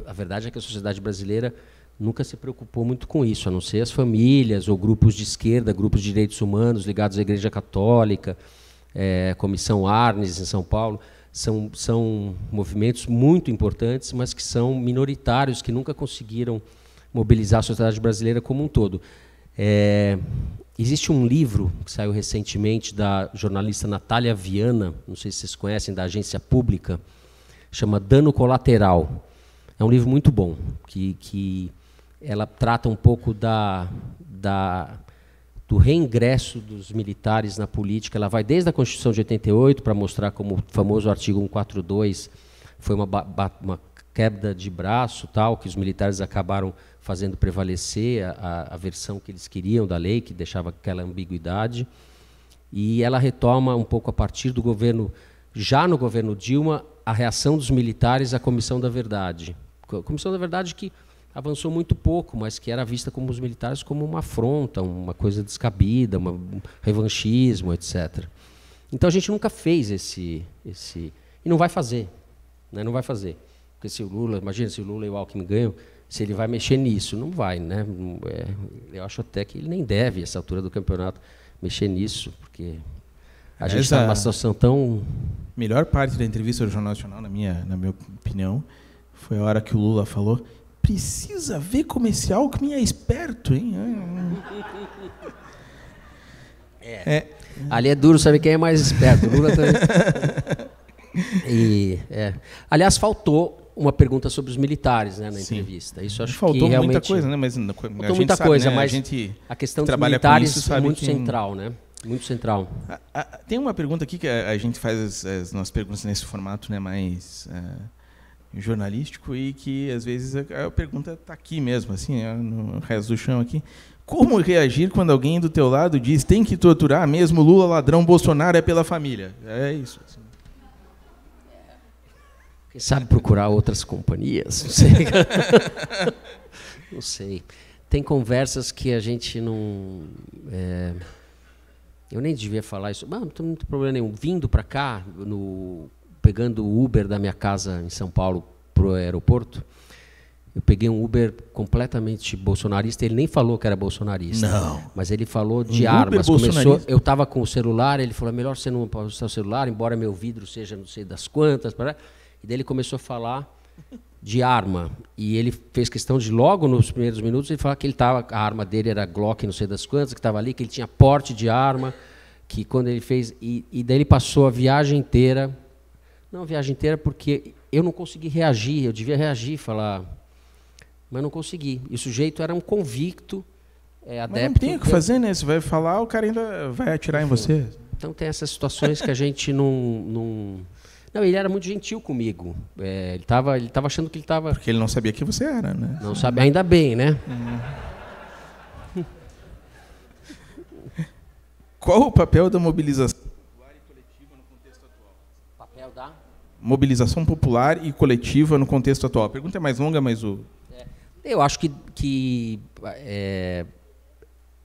a verdade é que a sociedade brasileira nunca se preocupou muito com isso, a não ser as famílias ou grupos de esquerda, grupos de direitos humanos ligados à Igreja Católica, Comissão Arnes em São Paulo. São movimentos muito importantes, mas que são minoritários, que nunca conseguiram mobilizar a sociedade brasileira como um todo. Existe um livro que saiu recentemente da jornalista Natália Viana, não sei se vocês conhecem, da Agência Pública, chama Dano Colateral. É um livro muito bom, que ela trata um pouco do reingresso dos militares na política. Ela vai desde a Constituição de 88, para mostrar como o famoso artigo 142 foi uma quebra de braço, tal, que os militares acabaram fazendo prevalecer a versão que eles queriam da lei, que deixava aquela ambiguidade. E ela retoma um pouco a partir do governo, já no governo Dilma, a reação dos militares à Comissão da Verdade. A Comissão da Verdade que avançou muito pouco, mas que era vista como os militares como uma afronta, uma coisa descabida, um revanchismo, etc. Então a gente nunca fez esse e não vai fazer, né? Não vai fazer, porque se o Lula, imagina se o Lula e o Alckmin ganham, se ele vai mexer nisso, não vai, né? Eu acho até que ele nem deve, a essa altura do campeonato, mexer nisso, porque a gente está numa situação tão... Melhor parte da entrevista do Jornal Nacional, na minha opinião, foi a hora que o Lula falou: precisa ver como esse Alckmin é esperto, hein? Ali é duro saber quem é mais esperto. O Lula também. Aliás, faltou uma pergunta sobre os militares, né, na entrevista. Isso acho faltou que realmente... muita coisa, né? Mas faltou muita coisa, né? Mas a questão dos militares é muito central, né? Muito central. Tem uma pergunta aqui que a gente faz as nossas perguntas nesse formato, né, mais jornalístico, e que às vezes a pergunta está aqui mesmo, assim, no resto do chão aqui. Como reagir quando alguém do teu lado diz tem que torturar mesmo Lula, ladrão, Bolsonaro é pela família? É isso. Assim. Quem sabe procurar outras companhias? Não sei. Não sei. Tem conversas que a gente não... Eu nem devia falar isso. Não tem muito problema nenhum. Vindo para cá, pegando o Uber da minha casa em São Paulo para o aeroporto, eu peguei um Uber completamente bolsonarista. Ele nem falou que era bolsonarista. Não. Mas ele falou de armas. Eu estava com o celular, ele falou, é melhor você não usar o celular, embora meu vidro seja não sei das quantas. E daí ele começou a falar de arma. E ele fez questão de, logo nos primeiros minutos, ele falar que a arma dele era Glock não sei das quantas, que estava ali, que ele tinha porte de arma, que quando ele fez... E daí ele passou a viagem inteira... Não a viagem inteira, porque eu não consegui reagir, eu devia reagir, falar... Mas não consegui. E o sujeito era um convicto, adepto... Mas não tem o que fazer, né? Você vai falar, o cara ainda vai atirar em você. Então tem essas situações que a gente não... Não, ele era muito gentil comigo. Ele estava achando que ele estava... Porque ele não sabia quem você era, né? Não sabe, ainda bem, né? Qual o papel da mobilização popular e coletiva no contexto atual? Papel da? Mobilização popular e coletiva no contexto atual. A pergunta é mais longa, mas o... Eu acho que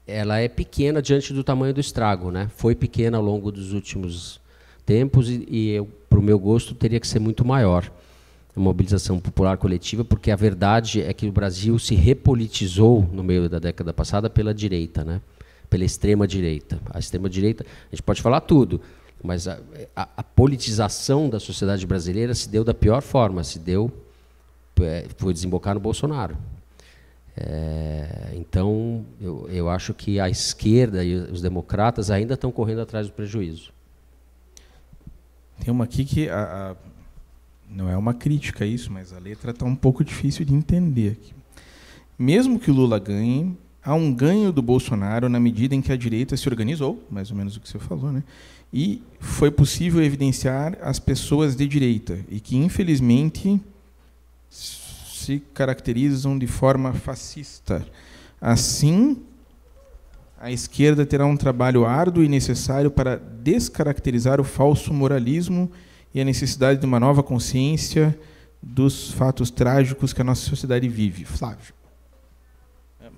ela é pequena diante do tamanho do estrago, né? Foi pequena ao longo dos últimos tempos e para o meu gosto, teria que ser muito maior. A mobilização popular coletiva, porque a verdade é que o Brasil se repolitizou no meio da década passada pela direita, né? Pela extrema-direita. A extrema-direita, a gente pode falar tudo, mas a politização da sociedade brasileira se deu da pior forma, foi desembocar no Bolsonaro. Então, eu acho que a esquerda e os democratas ainda estão correndo atrás do prejuízo. Tem uma aqui que não é uma crítica a isso, mas a letra está um pouco difícil de entender aqui. Mesmo que o Lula ganhe, há um ganho do Bolsonaro na medida em que a direita se organizou, mais ou menos o que você falou, né? E foi possível evidenciar as pessoas de direita, e que, infelizmente, se caracterizam de forma fascista. Assim, a esquerda terá um trabalho árduo e necessário para descaracterizar o falso moralismo e a necessidade de uma nova consciência dos fatos trágicos que a nossa sociedade vive. Flávio.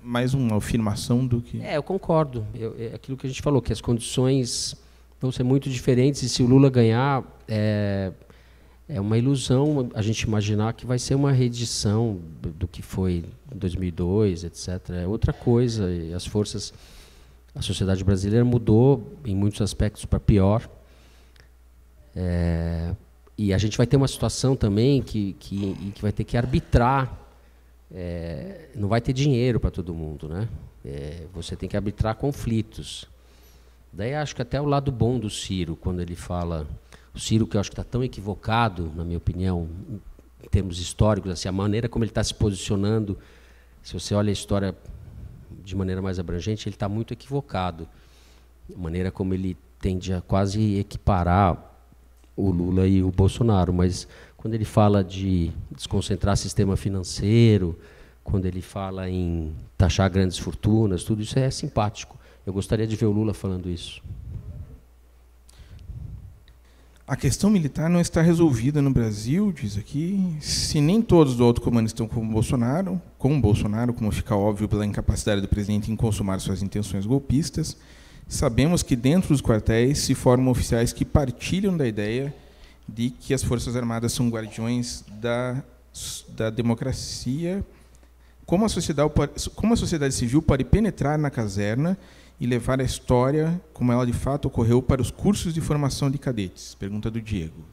Mais uma afirmação do que... Eu concordo. É aquilo que a gente falou, que as condições vão ser muito diferentes, e se o Lula ganhar, é uma ilusão a gente imaginar que vai ser uma reedição do que foi em 2002, etc. É outra coisa, e a sociedade brasileira mudou em muitos aspectos para pior. E a gente vai ter uma situação também que vai ter que arbitrar. Não vai ter dinheiro para todo mundo, né? Você tem que arbitrar conflitos. Daí acho que até o lado bom do Ciro, quando ele fala... O Ciro, que eu acho que está tão equivocado, na minha opinião, em termos históricos, assim, a maneira como ele está se posicionando, se você olha a história de maneira mais abrangente, ele está muito equivocado. A maneira como ele tende a quase equiparar o Lula e o Bolsonaro, mas quando ele fala de desconcentrar sistema financeiro, quando ele fala em taxar grandes fortunas, tudo isso é simpático. Eu gostaria de ver o Lula falando isso. A questão militar não está resolvida no Brasil, diz aqui, se nem todos do alto comando estão com o Bolsonaro, como fica óbvio pela incapacidade do presidente em consumar suas intenções golpistas. Sabemos que dentro dos quartéis se formam oficiais que partilham da ideia de que as Forças Armadas são guardiões da democracia. Como a sociedade civil pode penetrar na caserna e levar a história, como ela de fato ocorreu, para os cursos de formação de cadetes? Pergunta do Diego.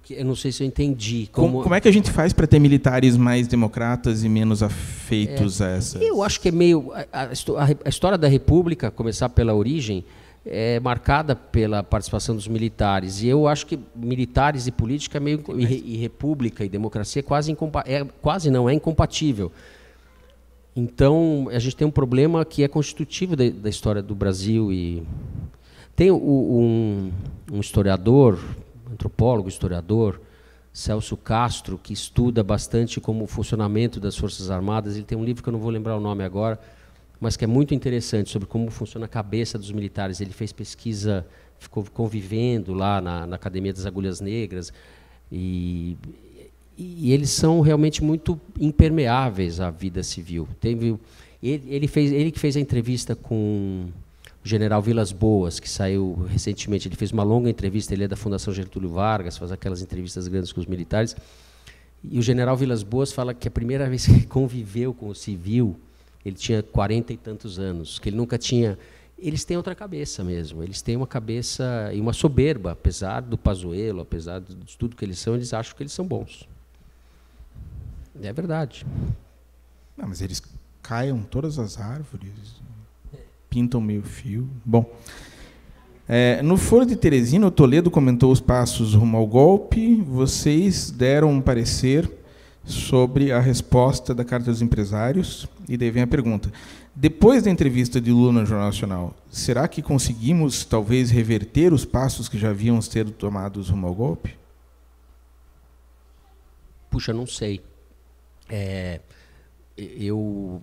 Eu não sei se eu entendi. Como é que a gente faz para ter militares mais democratas e menos afeitos a essas... Eu acho que é meio... A história da República, começar pela origem, é marcada pela participação dos militares. E eu acho que militares e política, e república e democracia, é incompatível. Então, a gente tem um problema que é constitutivo da história do Brasil. E tem um historiador, antropólogo, historiador, Celso Castro, que estuda bastante como o funcionamento das Forças Armadas. Ele tem um livro que eu não vou lembrar o nome agora, mas que é muito interessante sobre como funciona a cabeça dos militares. Ele fez pesquisa, ficou convivendo lá na Academia das Agulhas Negras, e eles são realmente muito impermeáveis à vida civil. Ele que fez a entrevista com o general Vilas Boas, que saiu recentemente. Ele fez uma longa entrevista, ele é da Fundação Getúlio Vargas, faz aquelas entrevistas grandes com os militares. E o general Vilas Boas fala que a primeira vez que ele conviveu com o civil, ele tinha 40 e tantos anos, que ele nunca tinha... Eles têm outra cabeça mesmo, eles têm uma cabeça e uma soberba, apesar do Pazuello, apesar de tudo que eles são, eles acham que eles são bons. É verdade. Não, mas eles caiam todas as árvores, pintam meio fio. Bom, no Foro de Teresina, o Toledo comentou os passos rumo ao golpe. Vocês deram um parecer sobre a resposta da Carta dos Empresários, e daí vem a pergunta. Depois da entrevista de Lula no Jornal Nacional, será que conseguimos, talvez, reverter os passos que já haviam sido tomados rumo ao golpe? Puxa, não sei. Eu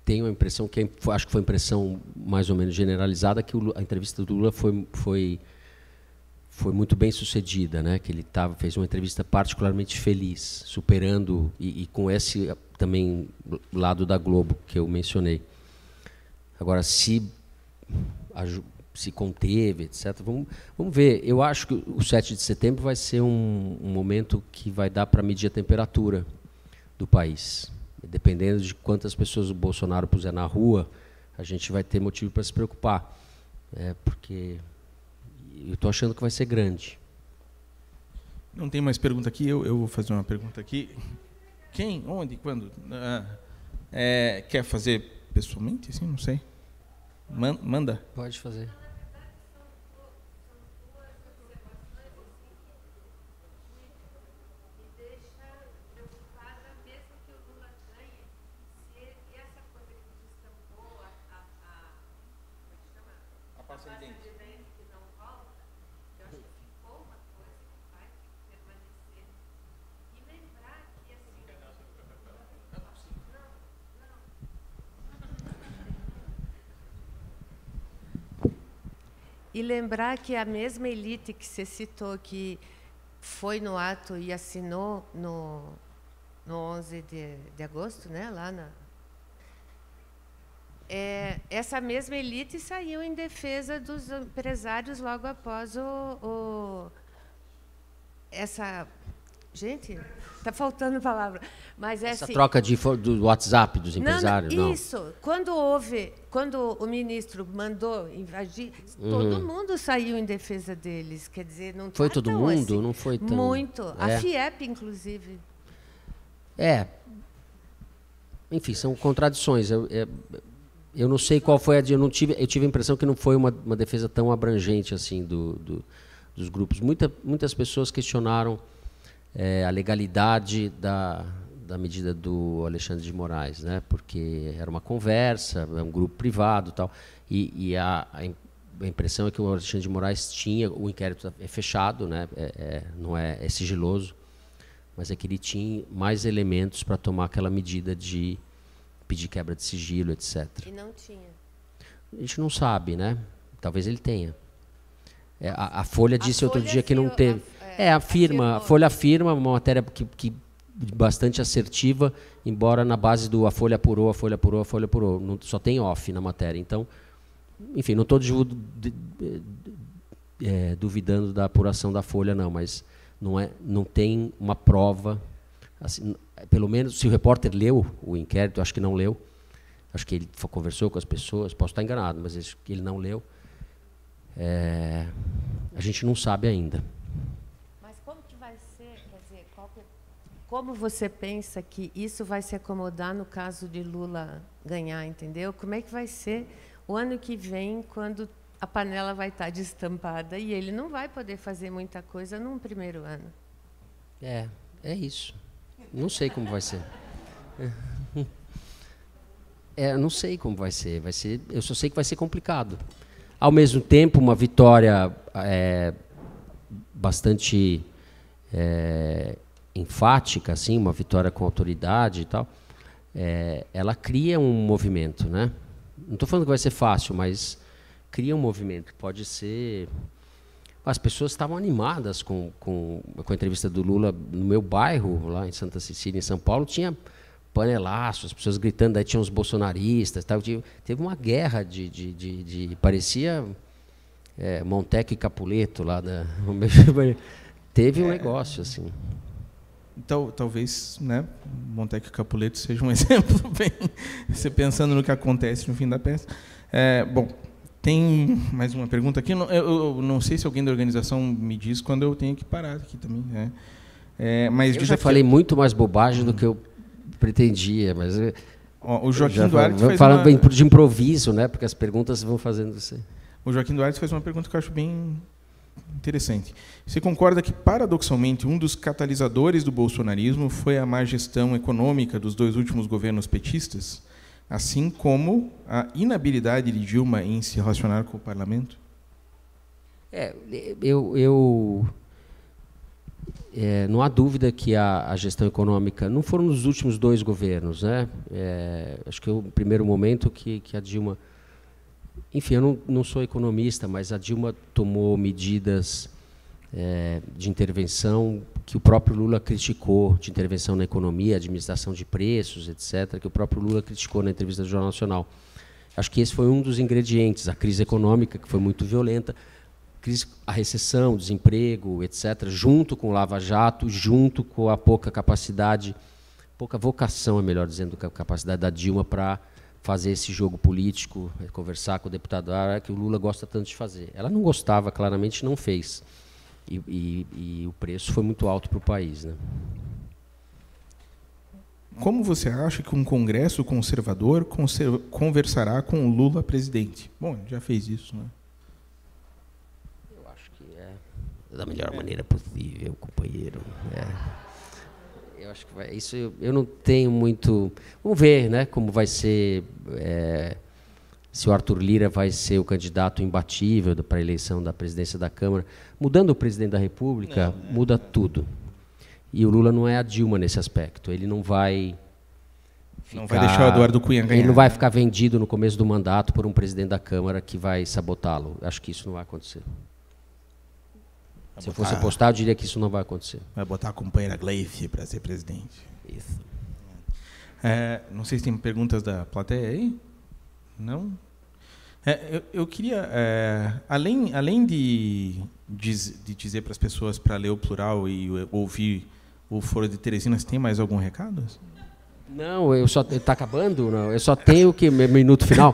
tenho a impressão, acho que foi uma impressão mais ou menos generalizada, que a entrevista do Lula foi muito bem sucedida, né? Que ele fez uma entrevista particularmente feliz, superando e com esse também lado da Globo que eu mencionei. Agora, se conteve, etc. Vamos ver. Eu acho que o 7 de setembro vai ser um momento que vai dar para medir a temperatura do país. Dependendo de quantas pessoas o Bolsonaro puser na rua, a gente vai ter motivo para se preocupar. Porque eu estou achando que vai ser grande. Não tem mais pergunta aqui, eu vou fazer uma pergunta aqui. Quem, onde, quando? Quer fazer pessoalmente? Assim, não sei. Manda. Pode fazer. E lembrar que a mesma elite que você citou, que foi no ato e assinou no 11 de agosto, né, lá essa mesma elite saiu em defesa dos empresários logo após essa... Gente, está faltando palavra. Mas essa assim, troca do WhatsApp dos empresários? Não. Isso. Quando o ministro mandou invadir, todo mundo saiu em defesa deles. Quer dizer, não foi todo mundo? Assim. Não foi tão... Muito. A FIEP, inclusive. Enfim, são contradições. Eu não sei qual foi eu tive a impressão que não foi uma defesa tão abrangente assim dos grupos. Muitas pessoas questionaram a legalidade da medida do Alexandre de Moraes, né? Porque era uma conversa, é um grupo privado, tal, e a impressão é que o Alexandre de Moraes tinha, o inquérito é fechado, né? Não é sigiloso, mas é que ele tinha mais elementos para tomar aquela medida de pedir quebra de sigilo, etc. E não tinha. A gente não sabe, né? Talvez ele tenha. A Folha disse outro dia que não teve. A Folha afirma, uma matéria que bastante assertiva, embora na base do a Folha apurou, não, só tem off na matéria. Então, enfim, não estou duvidando da apuração da Folha, não, mas não tem uma prova. Assim, pelo menos, se o repórter leu o inquérito, acho que não leu, acho que ele conversou com as pessoas, posso estar enganado, mas acho que ele não leu. A gente não sabe ainda. Mas como que vai ser, quer dizer, como você pensa que isso vai se acomodar no caso de Lula ganhar, entendeu? Como é que vai ser o ano que vem, quando a panela vai estar destampada e ele não vai poder fazer muita coisa num primeiro ano? É isso. Não sei como vai ser. Não sei como vai ser. Eu só sei que vai ser complicado. Ao mesmo tempo, uma vitória bastante enfática, assim, uma vitória com autoridade e tal, ela cria um movimento, né? Não estou falando que vai ser fácil, mas cria um movimento. Pode ser... As pessoas estavam animadas com a entrevista do Lula no meu bairro, lá em Santa Cecília, em São Paulo, tinha panelaço, as pessoas gritando, aí tinha os bolsonaristas, tal, teve uma guerra parecia Montec e Capuleto lá teve um negócio assim. Então, talvez, né, Montec e Capuleto seja um exemplo bem, você pensando no que acontece no fim da peça. Bom, tem mais uma pergunta aqui. Eu não sei se alguém da organização me diz quando eu tenho que parar aqui também. Né? Mas eu já falei muito mais bobagem do que eu pretendia, mas o Joaquim Duarte de improviso, né? Porque as perguntas vão fazendo você. O Joaquim Duarte faz uma pergunta que eu acho bem interessante. Você concorda que, paradoxalmente, um dos catalisadores do bolsonarismo foi a má gestão econômica dos 2 últimos governos petistas, assim como a inabilidade de Dilma em se relacionar com o parlamento? Não há dúvida que a gestão econômica não foram nos últimos 2 governos, né? Acho que é o primeiro momento que a Dilma, enfim, eu não sou economista, mas a Dilma tomou medidas de intervenção que o próprio Lula criticou, de intervenção na economia, administração de preços, etc., que o próprio Lula criticou na entrevista do Jornal Nacional. Acho que esse foi um dos ingredientes, a crise econômica, que foi muito violenta, a recessão, o desemprego, etc., junto com o Lava Jato, junto com a pouca capacidade, pouca vocação, é melhor dizendo, a capacidade da Dilma para fazer esse jogo político, conversar com o deputado que o Lula gosta tanto de fazer. Ela não gostava, claramente não fez. E o preço foi muito alto para o país, né? Como você acha que um Congresso conservador conversará com o Lula presidente? Bom, ele já fez isso, né? Eu acho que da melhor maneira possível, companheiro. Eu acho que isso eu não tenho muito... Vamos ver, né, como vai ser... se o Arthur Lira vai ser o candidato imbatível para a eleição da presidência da Câmara. Mudando o presidente da República, muda tudo. E o Lula não é a Dilma nesse aspecto. Ele não vai deixar o Eduardo Cunha ganhar. Ele não vai ficar vendido no começo do mandato por um presidente da Câmara que vai sabotá-lo. Acho que isso não vai acontecer. Se eu fosse apostar, eu diria que isso não vai acontecer. Vai botar a companheira Gleice para ser presidente. Isso. Não sei se tem perguntas da plateia aí. Não? Eu queria, além de dizer para as pessoas para ler o plural e ouvir o Foro de Teresina, você tem mais algum recado? Não, está acabando? Não, eu só tenho que minuto final.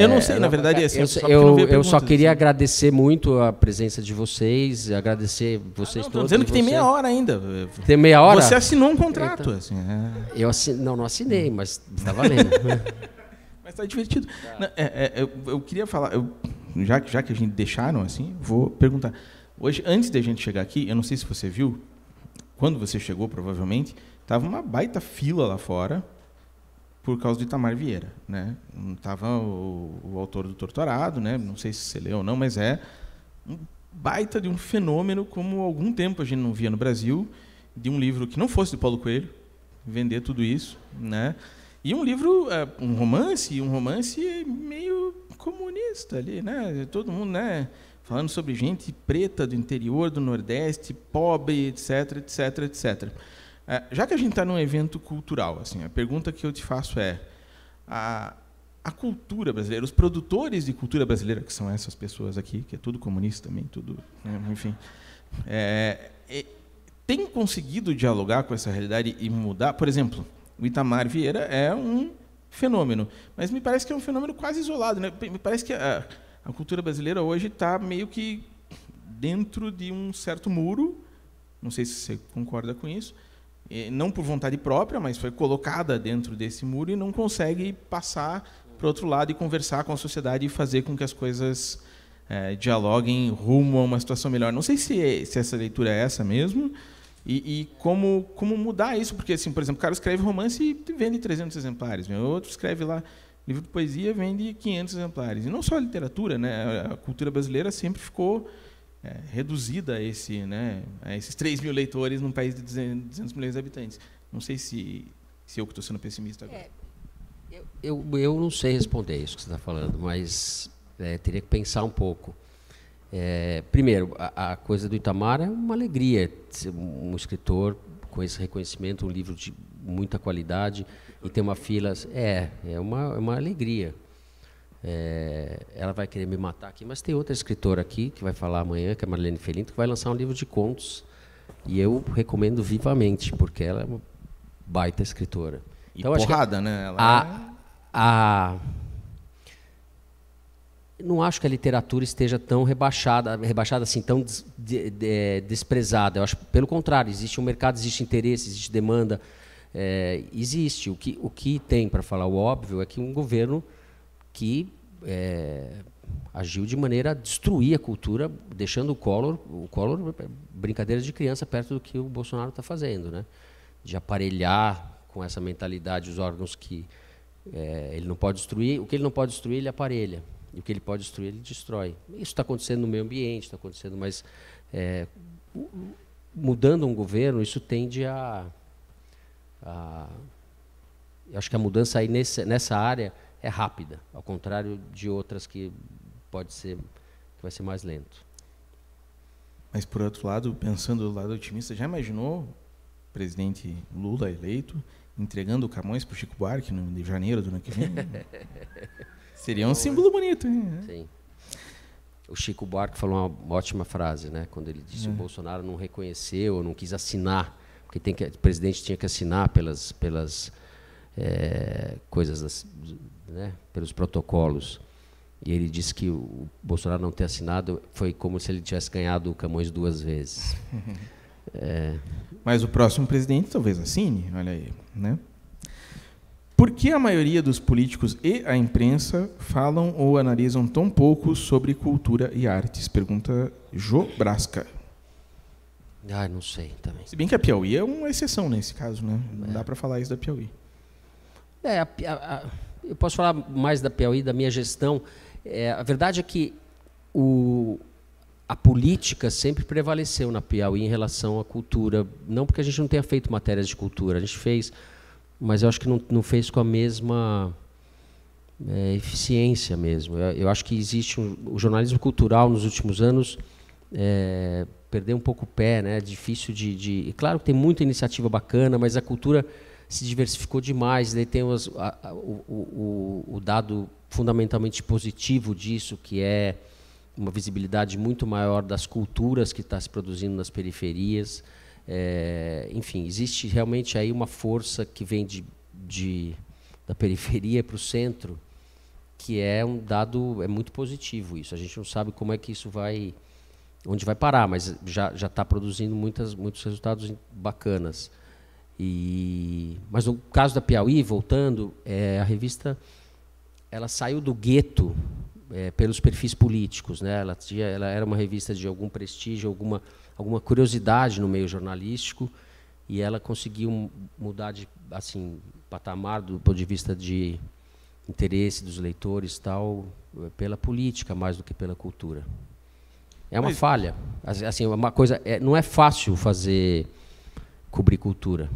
Eu não sei, na verdade, assim, eu só queria agradecer muito a presença de vocês, agradecer vocês todos. Dizendo que tem meia hora ainda. Tem meia hora? Você assinou um contrato. Então, assim, não assinei, mas está valendo. Mas está divertido. Não, eu queria falar, já que a gente deixaram assim, vou perguntar. Hoje, antes da gente chegar aqui, eu não sei se você viu, quando você chegou, provavelmente, estava uma baita fila lá fora por causa do Itamar Vieira, né? Estava o autor do Torturado, né? Não sei se você leu ou não, mas é um baita de um fenômeno como há algum tempo a gente não via no Brasil, de um livro que não fosse do Paulo Coelho, vender tudo isso, né? E um livro, um romance meio comunista ali, né? Todo mundo, né? Falando sobre gente preta do interior, do Nordeste, pobre, etc, etc, etc. Já que a gente está num evento cultural, assim, a pergunta que eu te faço é: a cultura brasileira, os produtores de cultura brasileira, que são essas pessoas aqui, que é tudo comunista também, tudo, né, enfim, tem conseguido dialogar com essa realidade e mudar? Por exemplo, o Itamar Vieira é um fenômeno, mas me parece que é um fenômeno quase isolado, né? Me parece que a cultura brasileira hoje está meio que dentro de um certo muro, não sei se você concorda com isso, não por vontade própria, mas foi colocada dentro desse muro e não consegue passar para o outro lado e conversar com a sociedade e fazer com que as coisas dialoguem rumo a uma situação melhor. Não sei se essa leitura é essa mesmo e como mudar isso, porque, assim, por exemplo, o cara escreve romance e vende 300 exemplares, o outro escreve lá livro de poesia, vende 500 exemplares. E não só a literatura, né? A cultura brasileira sempre ficou reduzida a esses 3 mil leitores num país de 200 milhões de habitantes. Não sei se eu que estou sendo pessimista agora. Eu não sei responder isso que você está falando, mas teria que pensar um pouco. Primeiro, a coisa do Itamar é uma alegria ser um escritor com esse reconhecimento, um livro de muita qualidade e ter uma fila. É uma alegria. Ela vai querer me matar aqui, mas tem outra escritora aqui que vai falar amanhã, que é a Marlene Felinto, que vai lançar um livro de contos. E eu recomendo vivamente, porque ela é uma baita escritora. E então, porrada, né? Não acho que a literatura esteja tão rebaixada assim, tão desprezada. Eu acho, pelo contrário, existe um mercado, existe interesse, existe demanda. Existe. O que tem, para falar o óbvio, é que um governo que agiu de maneira a destruir a cultura, deixando o Collor brincadeira de criança perto do que o Bolsonaro está fazendo, né? De aparelhar com essa mentalidade os órgãos que ele não pode destruir. O que ele não pode destruir, ele aparelha. E o que ele pode destruir, ele destrói. Isso está acontecendo no meio ambiente, está acontecendo, mas mudando um governo, isso tende eu acho que a mudança aí nessa área é rápida, ao contrário de outras que vai ser mais lento. Mas, por outro lado, pensando do lado otimista, já imaginou o presidente Lula eleito entregando o Camões para o Chico Buarque de janeiro do ano que vem? Seria um símbolo bonito, hein? Sim. O Chico Buarque falou uma ótima frase, né? Quando ele disse que o Bolsonaro não reconheceu, não quis assinar, porque o presidente tinha que assinar pelas coisas, né? Pelos protocolos. E ele disse que o Bolsonaro não ter assinado foi como se ele tivesse ganhado o Camões 2 vezes. Mas o próximo presidente talvez assine, olha aí, né? Por que a maioria dos políticos e a imprensa falam ou analisam tão pouco sobre cultura e artes? Pergunta Jô Brasca. Não sei também. Se bem que a Piauí é uma exceção nesse caso, né? Não dá para falar isso da Piauí. Eu posso falar mais da Piauí, da minha gestão. A verdade é que a política sempre prevaleceu na Piauí em relação à cultura. Não porque a gente não tenha feito matérias de cultura, a gente fez, mas eu acho que não fez com a mesma eficiência mesmo. Eu acho que existe o jornalismo cultural nos últimos anos perdeu um pouco o pé, né? Difícil de claro que tem muita iniciativa bacana, mas a cultura se diversificou demais. Daí tem o dado fundamentalmente positivo disso, que é uma visibilidade muito maior das culturas que está se produzindo nas periferias. Enfim, existe realmente aí uma força que vem da periferia para o centro, que é um dado muito positivo isso. A gente não sabe como é que isso onde vai parar, mas já está produzindo muitos resultados bacanas. Mas no caso da Piauí, voltando, a revista ela saiu do gueto pelos perfis políticos, né? Ela era uma revista de algum prestígio, alguma curiosidade no meio jornalístico, e ela conseguiu mudar de patamar do ponto de vista de interesse dos leitores pela política mais do que pela cultura. É uma falha. Assim, uma coisa, não é fácil cobrir cultura.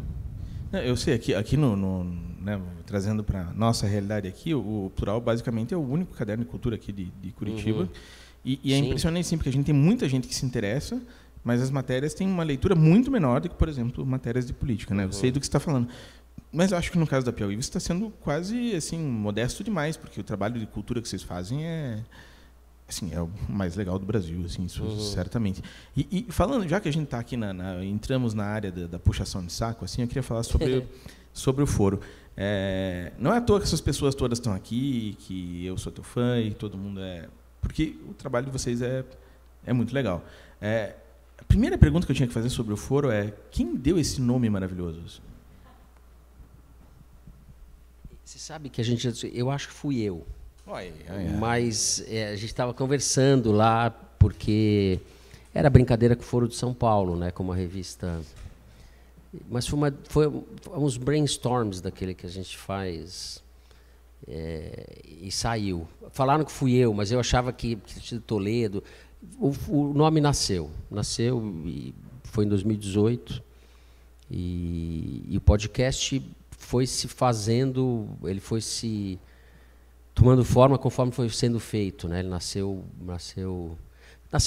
Eu sei, aqui né, trazendo para a nossa realidade aqui, o Plural basicamente é o único caderno de cultura aqui de Curitiba. Uhum. E é impressionante, sim, porque a gente tem muita gente que se interessa, mas as matérias têm uma leitura muito menor do que, por exemplo, matérias de política. Né? Eu sei do que você está falando. Mas eu acho que no caso da Piauí você está sendo quase assim, modesto demais, porque o trabalho de cultura que vocês fazem é o mais legal do Brasil, assim, isso certamente. E falando, já que a gente está aqui, entramos na área da puxação de saco, assim, eu queria falar sobre o foro. Não é à toa que essas pessoas todas estão aqui, que eu sou teu fã e todo mundo porque o trabalho de vocês é muito legal. A primeira pergunta que eu tinha que fazer sobre o foro é: quem deu esse nome maravilhoso? Você sabe que eu acho que fui eu. Mas a gente estava conversando lá, porque era brincadeira com o Foro de São Paulo, né, como uma revista. Mas foi uns brainstorms daquele que a gente faz, e saiu. Falaram que fui eu, mas eu achava que tinha sido Toledo. O nome nasceu e foi em 2018, e o podcast foi se fazendo, ele foi se tomando forma conforme foi sendo feito, né? Ele nasceu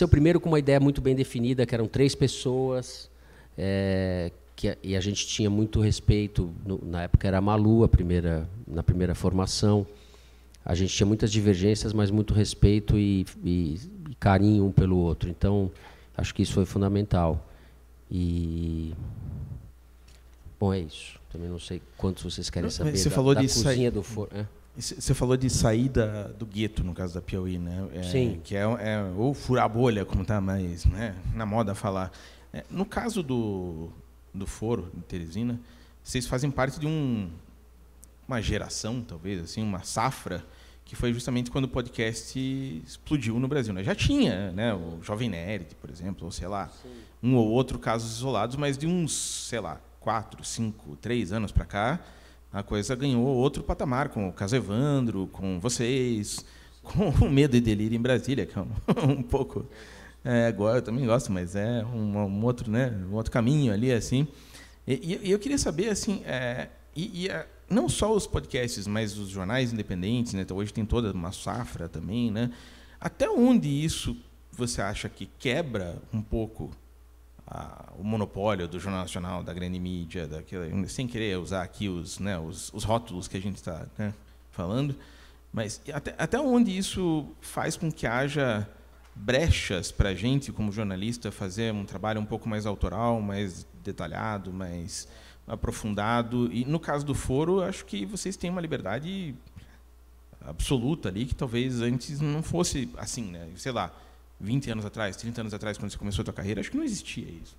primeiro com uma ideia muito bem definida, que eram 3 pessoas, e a gente tinha muito respeito. Na época era a Malu, na primeira formação. A gente tinha muitas divergências, mas muito respeito e carinho um pelo outro. Então, acho que isso foi fundamental. Bom, é isso. Também não sei quantos vocês querem saber da cozinha do forno. Você falou de saída do gueto, no caso da Piauí, né? Sim. Que ou furar a bolha, como está mais, né, na moda falar. No caso do Foro, de Teresina, vocês fazem parte de uma geração, talvez, assim, uma safra, que foi justamente quando o podcast explodiu no Brasil. Né? Já tinha, né, o Jovem Nerd, por exemplo, ou sei lá, sim, um ou outro casos isolados, mas de uns, sei lá, 4, 5, 3 anos para cá, a coisa ganhou outro patamar, com o caso Evandro, com vocês, com o Medo e Delírio em Brasília, que é um pouco... agora eu também gosto, mas é um outro, né, um outro caminho ali, assim. E eu queria saber, assim, não só os podcasts, mas os jornais independentes, né, então hoje tem toda uma safra também, né? Até onde isso você acha que quebra um pouco o monopólio do Jornal Nacional, da grande mídia, sem querer usar aqui os rótulos que a gente está, né, falando, mas até onde isso faz com que haja brechas para a gente, como jornalista, fazer um trabalho um pouco mais autoral, mais detalhado, mais aprofundado? E, no caso do foro, acho que vocês têm uma liberdade absoluta ali, que talvez antes não fosse assim, né? Sei lá, 20 anos atrás, 30 anos atrás, quando você começou a sua carreira, acho que não existia isso.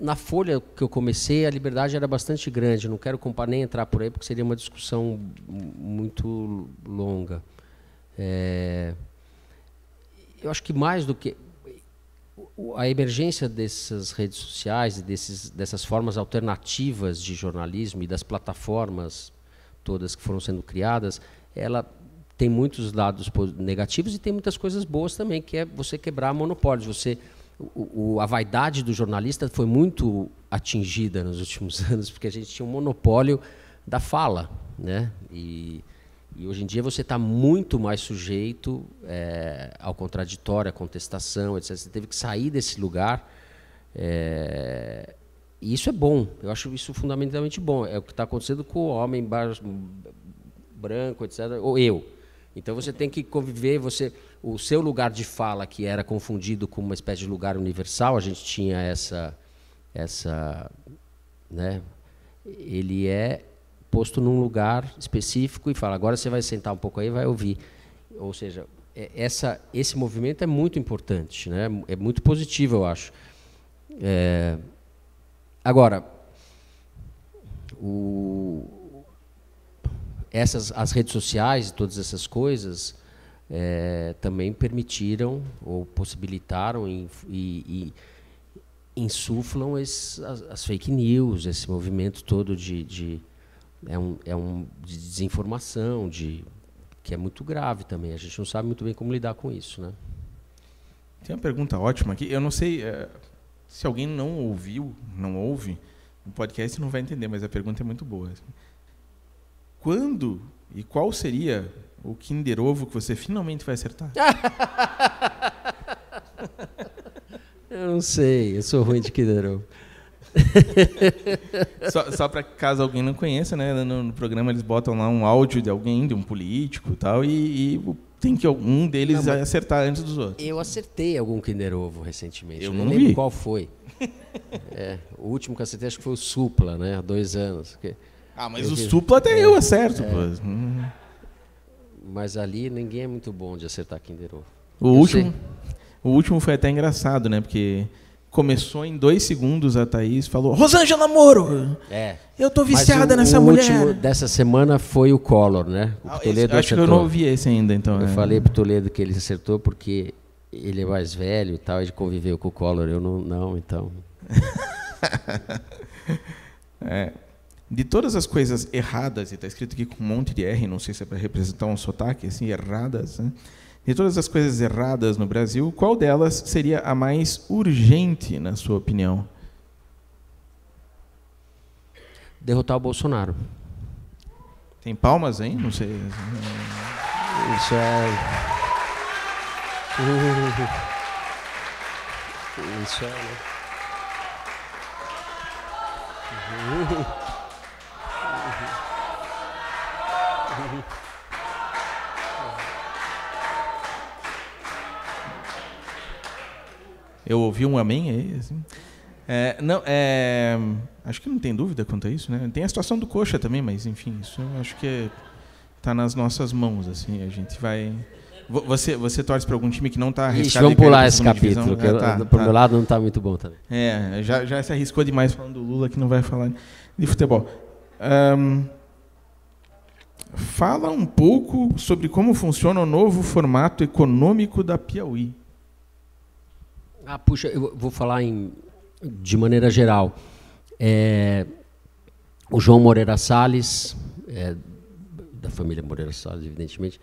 Na Folha que eu comecei, a liberdade era bastante grande. Não quero nem entrar por aí, porque seria uma discussão muito longa. Eu acho que mais do que a emergência dessas redes sociais e dessas formas alternativas de jornalismo e das plataformas todas que foram sendo criadas, ela tem muitos lados negativos e tem muitas coisas boas também, que é você quebrar monopólios. A vaidade do jornalista foi muito atingida nos últimos anos, porque a gente tinha um monopólio da fala, né? E hoje em dia você está muito mais sujeito ao contraditório, à contestação, etc. Você teve que sair desse lugar. E isso é bom, eu acho isso fundamentalmente bom. É o que está acontecendo com o homem branco, etc., ou eu. Então você tem que conviver, o seu lugar de fala, que era confundido com uma espécie de lugar universal, a gente tinha né, ele é posto num lugar específico e fala, agora você vai sentar um pouco aí e vai ouvir. Ou seja, esse movimento é muito importante, né? É muito positivo, eu acho. Agora, as redes sociais e todas essas coisas também permitiram ou possibilitaram e insuflam as fake news, esse movimento todo de desinformação, que é muito grave também. A gente não sabe muito bem como lidar com isso, né? Tem uma pergunta ótima aqui. Eu não sei se alguém não ouve o podcast, não vai entender, mas a pergunta é muito boa. Quando e qual seria o Kinder Ovo que você finalmente vai acertar? Eu não sei, eu sou ruim de Kinder Ovo. Só para caso alguém não conheça, né, no programa eles botam lá um áudio de alguém, de um político e tal, e tem que algum deles acertar antes dos outros. Eu acertei algum Kinder Ovo recentemente. Eu não não lembro vi. qual foi. O último que eu acertei acho que foi o Supla, né, há 2 anos. Mas o Supla até eu acerto. Mas ali ninguém é muito bom de acertar Kinder Ovo. O último foi até engraçado, né, porque começou em 2 segundos, a Thaís falou, Rosângela Moro, eu tô viciada nessa mulher. O último dessa semana foi o Collor, né? O Toledo acho que eu não ouvi esse ainda, então. Eu falei pro Toledo que ele acertou porque ele é mais velho e tal, ele conviveu com o Collor, eu não, então. De todas as coisas erradas, e está escrito aqui com um monte de R, não sei se é para representar um sotaque, assim, erradas, né? De todas as coisas erradas no Brasil, qual delas seria a mais urgente, na sua opinião? Derrotar o Bolsonaro. Tem palmas, hein? Não sei. Isso é... Isso é... Eu ouvi um amém aí, assim. Acho que não tem dúvida quanto a isso, né? Tem a situação do Coxa também, mas enfim, isso eu acho que está nas nossas mãos, assim. A gente vai. Você torce para algum time que não está arriscado? Vamos pular esse capítulo, que pro meu lado não está muito bom também. Já se arriscou demais falando do Lula, que não vai falar de futebol. Fala um pouco sobre como funciona o novo formato econômico da Piauí. Puxa, eu vou falar de maneira geral. O João Moreira Salles, da família Moreira Salles, evidentemente,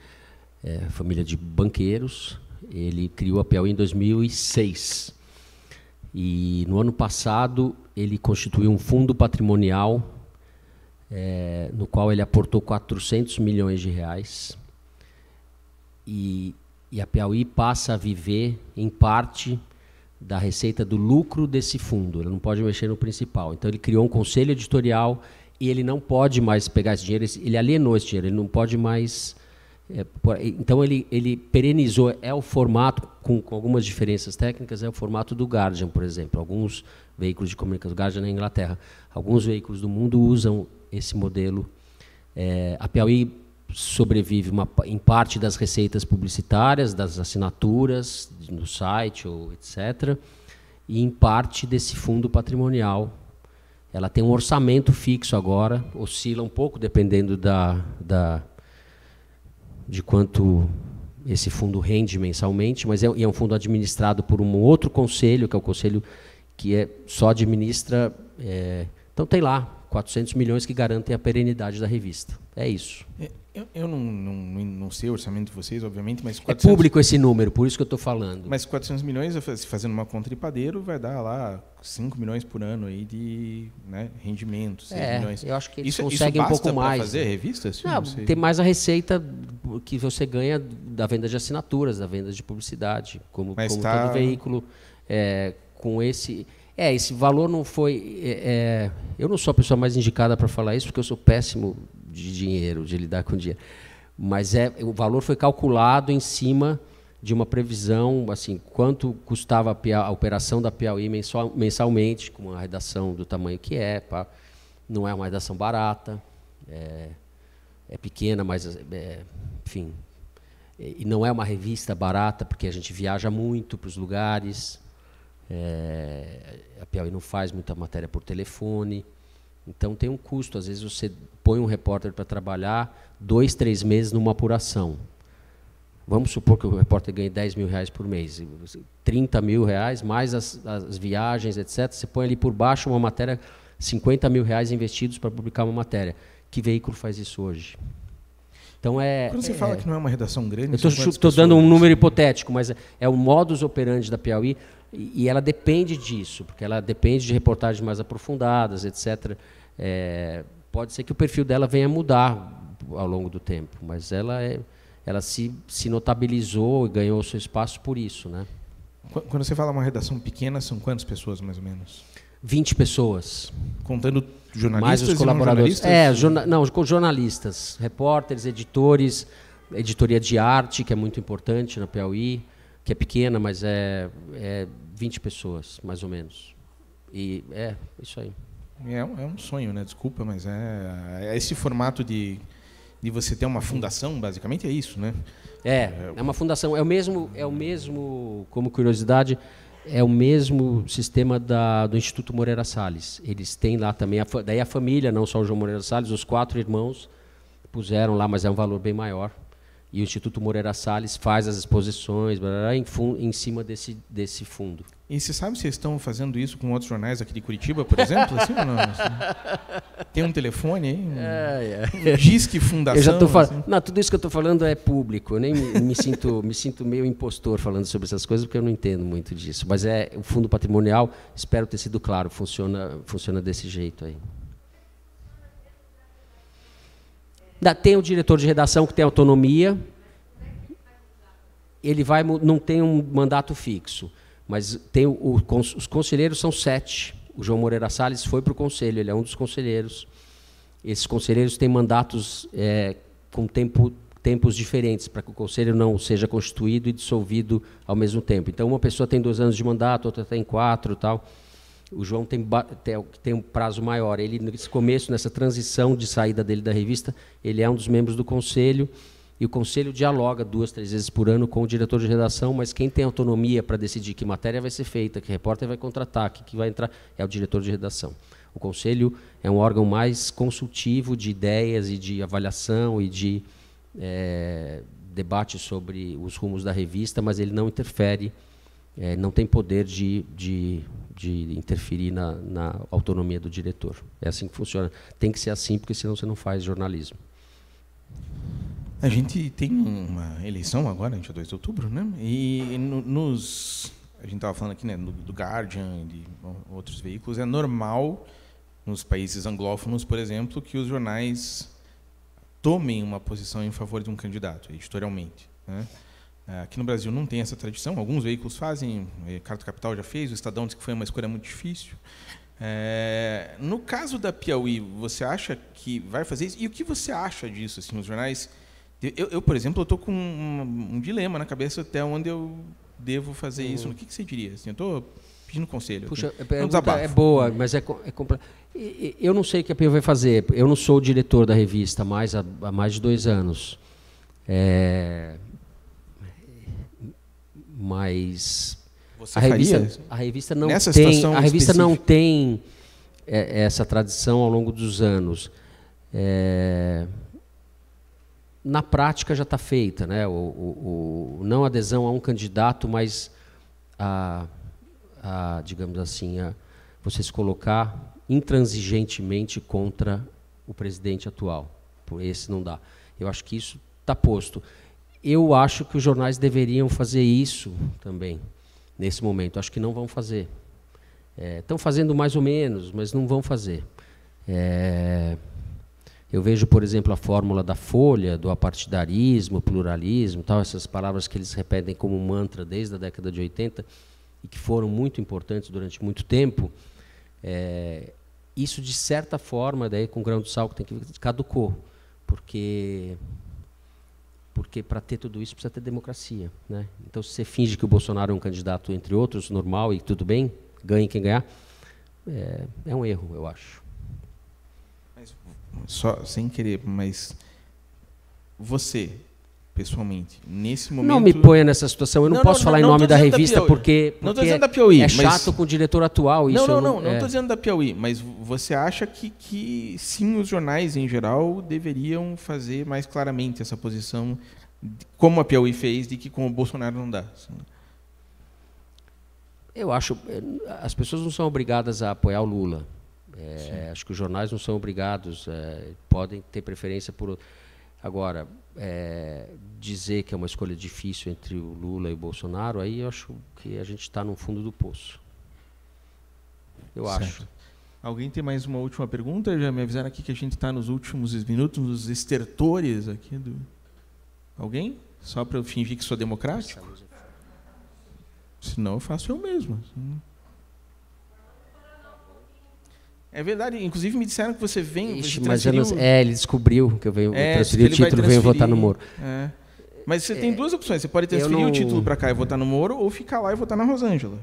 família de banqueiros, ele criou a Piauí em 2006. E no ano passado ele constituiu um fundo patrimonial no qual ele aportou 400 milhões de reais. E E a Piauí passa a viver, em parte, da receita do lucro desse fundo. Ele não pode mexer no principal. Então, ele criou um conselho editorial e ele não pode mais pegar esse dinheiro. Ele alienou esse dinheiro, ele não pode mais... então, ele perenizou. É o formato, com algumas diferenças técnicas, é o formato do Guardian, por exemplo. Alguns veículos de comunicação, Guardian na Inglaterra, alguns veículos do mundo usam esse modelo. A Piauí sobrevive em parte das receitas publicitárias, das assinaturas no site, ou etc., e em parte desse fundo patrimonial. Ela tem um orçamento fixo agora, oscila um pouco dependendo de quanto esse fundo rende mensalmente, mas é um fundo administrado por um outro conselho, que é o conselho que só administra... então tem lá 400 milhões que garantem a perenidade da revista. É isso. Eu não sei o orçamento de vocês, obviamente, mas... 400... É público esse número, por isso que eu estou falando. Mas 400 milhões, fazendo uma conta de padeiro, vai dar lá 5 milhões por ano aí de, né, rendimento, 6 milhões. Eu acho que eles conseguem um pouco mais. Isso fazer revistas? Não, tem mais a receita que você ganha da venda de assinaturas, da venda de publicidade, como todo veículo com esse... esse valor não foi... eu não sou a pessoa mais indicada para falar isso, porque eu sou péssimo de dinheiro, de lidar com dinheiro. Mas o valor foi calculado em cima de uma previsão, assim, quanto custava a operação da Piauí mensalmente, com uma redação do tamanho que não é uma redação barata, é pequena, mas, enfim... E não é uma revista barata, porque a gente viaja muito para os lugares... a Piauí não faz muita matéria por telefone, então tem um custo. Às vezes você põe um repórter para trabalhar 2, 3 meses numa apuração. Vamos supor que o repórter ganhe R$10 mil por mês, R$30 mil, mais as viagens, etc. Você põe ali por baixo uma matéria, R$50 mil investidos para publicar uma matéria. Que veículo faz isso hoje? Então quando você fala que não é uma redação grande... Eu estou dando um número hipotético, mas é o modus operandi da Piauí. E ela depende disso, porque ela depende de reportagens mais aprofundadas, etc. Pode ser que o perfil dela venha a mudar ao longo do tempo, mas ela se notabilizou e ganhou o seu espaço por isso, né? Quando você fala uma redação pequena, são quantas pessoas, mais ou menos? 20 pessoas. Contando jornalistas mais os colaboradores. Com jornalistas, repórteres, editores, editoria de arte, que é muito importante na Piauí, que é pequena, mas é 20 pessoas, mais ou menos. E isso aí. É um sonho, né? Desculpa, mas é esse formato de você ter uma fundação, basicamente é isso, né? É uma fundação. É o mesmo, como curiosidade, é o mesmo sistema do Instituto Moreira Salles. Eles têm lá também, daí a família, não só o João Moreira Salles, os 4 irmãos puseram lá, mas é um valor bem maior. E o Instituto Moreira Salles faz as exposições em cima desse fundo. E você sabe se estão fazendo isso com outros jornais aqui de Curitiba, por exemplo? Assim, ou não? Tem um telefone aí? Um Disque Fundação? Eu já estou falando. Assim. Não, tudo isso que eu estou falando é público. Eu nem me sinto meio impostor falando sobre essas coisas, porque eu não entendo muito disso. Mas o fundo patrimonial, espero ter sido claro, funciona desse jeito aí. Tem o diretor de redação que tem autonomia, ele não tem um mandato fixo, mas os conselheiros são 7. O João Moreira Salles foi para o conselho, ele é um dos conselheiros. Esses conselheiros têm mandatos com tempos diferentes, para que o conselho não seja constituído e dissolvido ao mesmo tempo. Então, uma pessoa tem 2 anos de mandato, outra tem 4 e tal. O João tem um prazo maior. Ele, nesse começo, nessa transição de saída dele da revista, ele é um dos membros do conselho, e o conselho dialoga 2, 3 vezes por ano com o diretor de redação, mas quem tem autonomia para decidir que matéria vai ser feita, que repórter vai contratar, que vai entrar, é o diretor de redação. O conselho é um órgão mais consultivo de ideias e de avaliação e de debate sobre os rumos da revista, mas ele não interfere, não tem poder de interferir na autonomia do diretor. É assim que funciona. Tem que ser assim, porque senão você não faz jornalismo. A gente tem uma eleição agora, 22 de outubro, né? E a gente estava falando aqui, né, do Guardian e de outros veículos, é normal, nos países anglófonos, por exemplo, que os jornais tomem uma posição em favor de um candidato, editorialmente, né? Aqui no Brasil não tem essa tradição, alguns veículos fazem, Carta Capital já fez, o Estadão disse que foi uma escolha muito difícil. No caso da Piauí, você acha que vai fazer isso? E o que você acha disso? Assim, os jornais... Eu por exemplo, estou com um dilema na cabeça até onde eu devo fazer isso. O que você diria? Assim, eu estou pedindo conselho. Puxa, a pergunta é boa, mas é complexo. Eu não sei o que a Piauí vai fazer. Eu não sou o diretor da revista há mais de 2 anos. Mas você a revista não tem essa tradição ao longo dos anos. Na prática já está feita, né? Não adesão a um candidato, mas digamos assim, você se colocar intransigentemente contra o presidente atual. Por esse não dá. Eu acho que isso está posto. Eu acho que os jornais deveriam fazer isso também, nesse momento. Acho que não vão fazer. Estão fazendo mais ou menos, mas não vão fazer. Eu vejo, por exemplo, a fórmula da Folha, do apartidarismo, pluralismo, tal, essas palavras que eles repetem como mantra desde a década de 80 e que foram muito importantes durante muito tempo. Isso, de certa forma, daí, com grão de sal, que tem que caducou, porque para ter tudo isso precisa ter democracia, né? Então, se você finge que o Bolsonaro é um candidato, entre outros, normal e tudo bem, ganhe quem ganhar, é um erro, eu acho. Só sem querer, mas você, pessoalmente, nesse momento... Não me ponha nessa situação, eu não posso falar em nome da revista porque não estou dizendo da Piauí, é chato com o diretor atual. Isso não estou dizendo da Piauí, mas você acha que sim, os jornais em geral deveriam fazer mais claramente essa posição, como a Piauí fez, de que com o Bolsonaro não dá? Eu acho, as pessoas não são obrigadas a apoiar o Lula. Acho que os jornais não são obrigados, podem ter preferência por... Agora, dizer que é uma escolha difícil entre o Lula e o Bolsonaro, aí eu acho que a gente está no fundo do poço. Eu acho. Alguém tem mais uma última pergunta? Já me avisaram aqui que a gente está nos últimos minutos, nos estertores aqui do... Alguém? Só para eu fingir que sou democrático? Senão eu faço eu mesmo. É verdade, inclusive me disseram que você vem... mas ele descobriu que eu transferi o título e venho votar no Moro. Mas você tem 2 opções, você pode transferir o título para cá e votar no Moro, ou ficar lá e votar na Rosângela.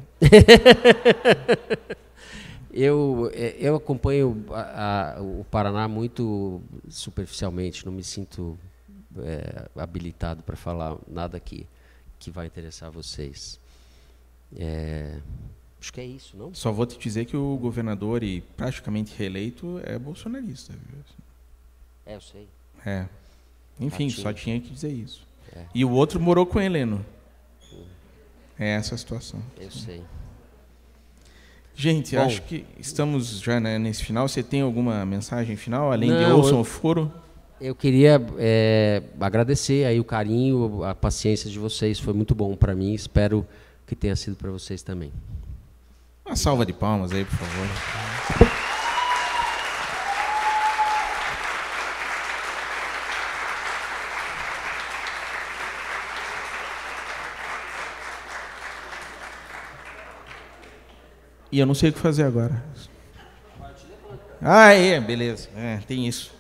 Eu acompanho o Paraná muito superficialmente, não me sinto habilitado para falar nada que vai interessar vocês. Acho que é isso, não? Só vou te dizer que o governador, e praticamente reeleito, é bolsonarista. Viu? Eu sei. Enfim, só tinha que dizer isso. E o outro morou com o Heleno. É essa a situação. Eu sei. Gente, acho que estamos já nesse final. Você tem alguma mensagem final, além de ouçam o foro? Eu queria agradecer aí o carinho, a paciência de vocês. Foi muito bom para mim. Espero que tenha sido para vocês também. Uma salva de palmas aí, por favor. E eu não sei o que fazer agora. Beleza. Tem isso.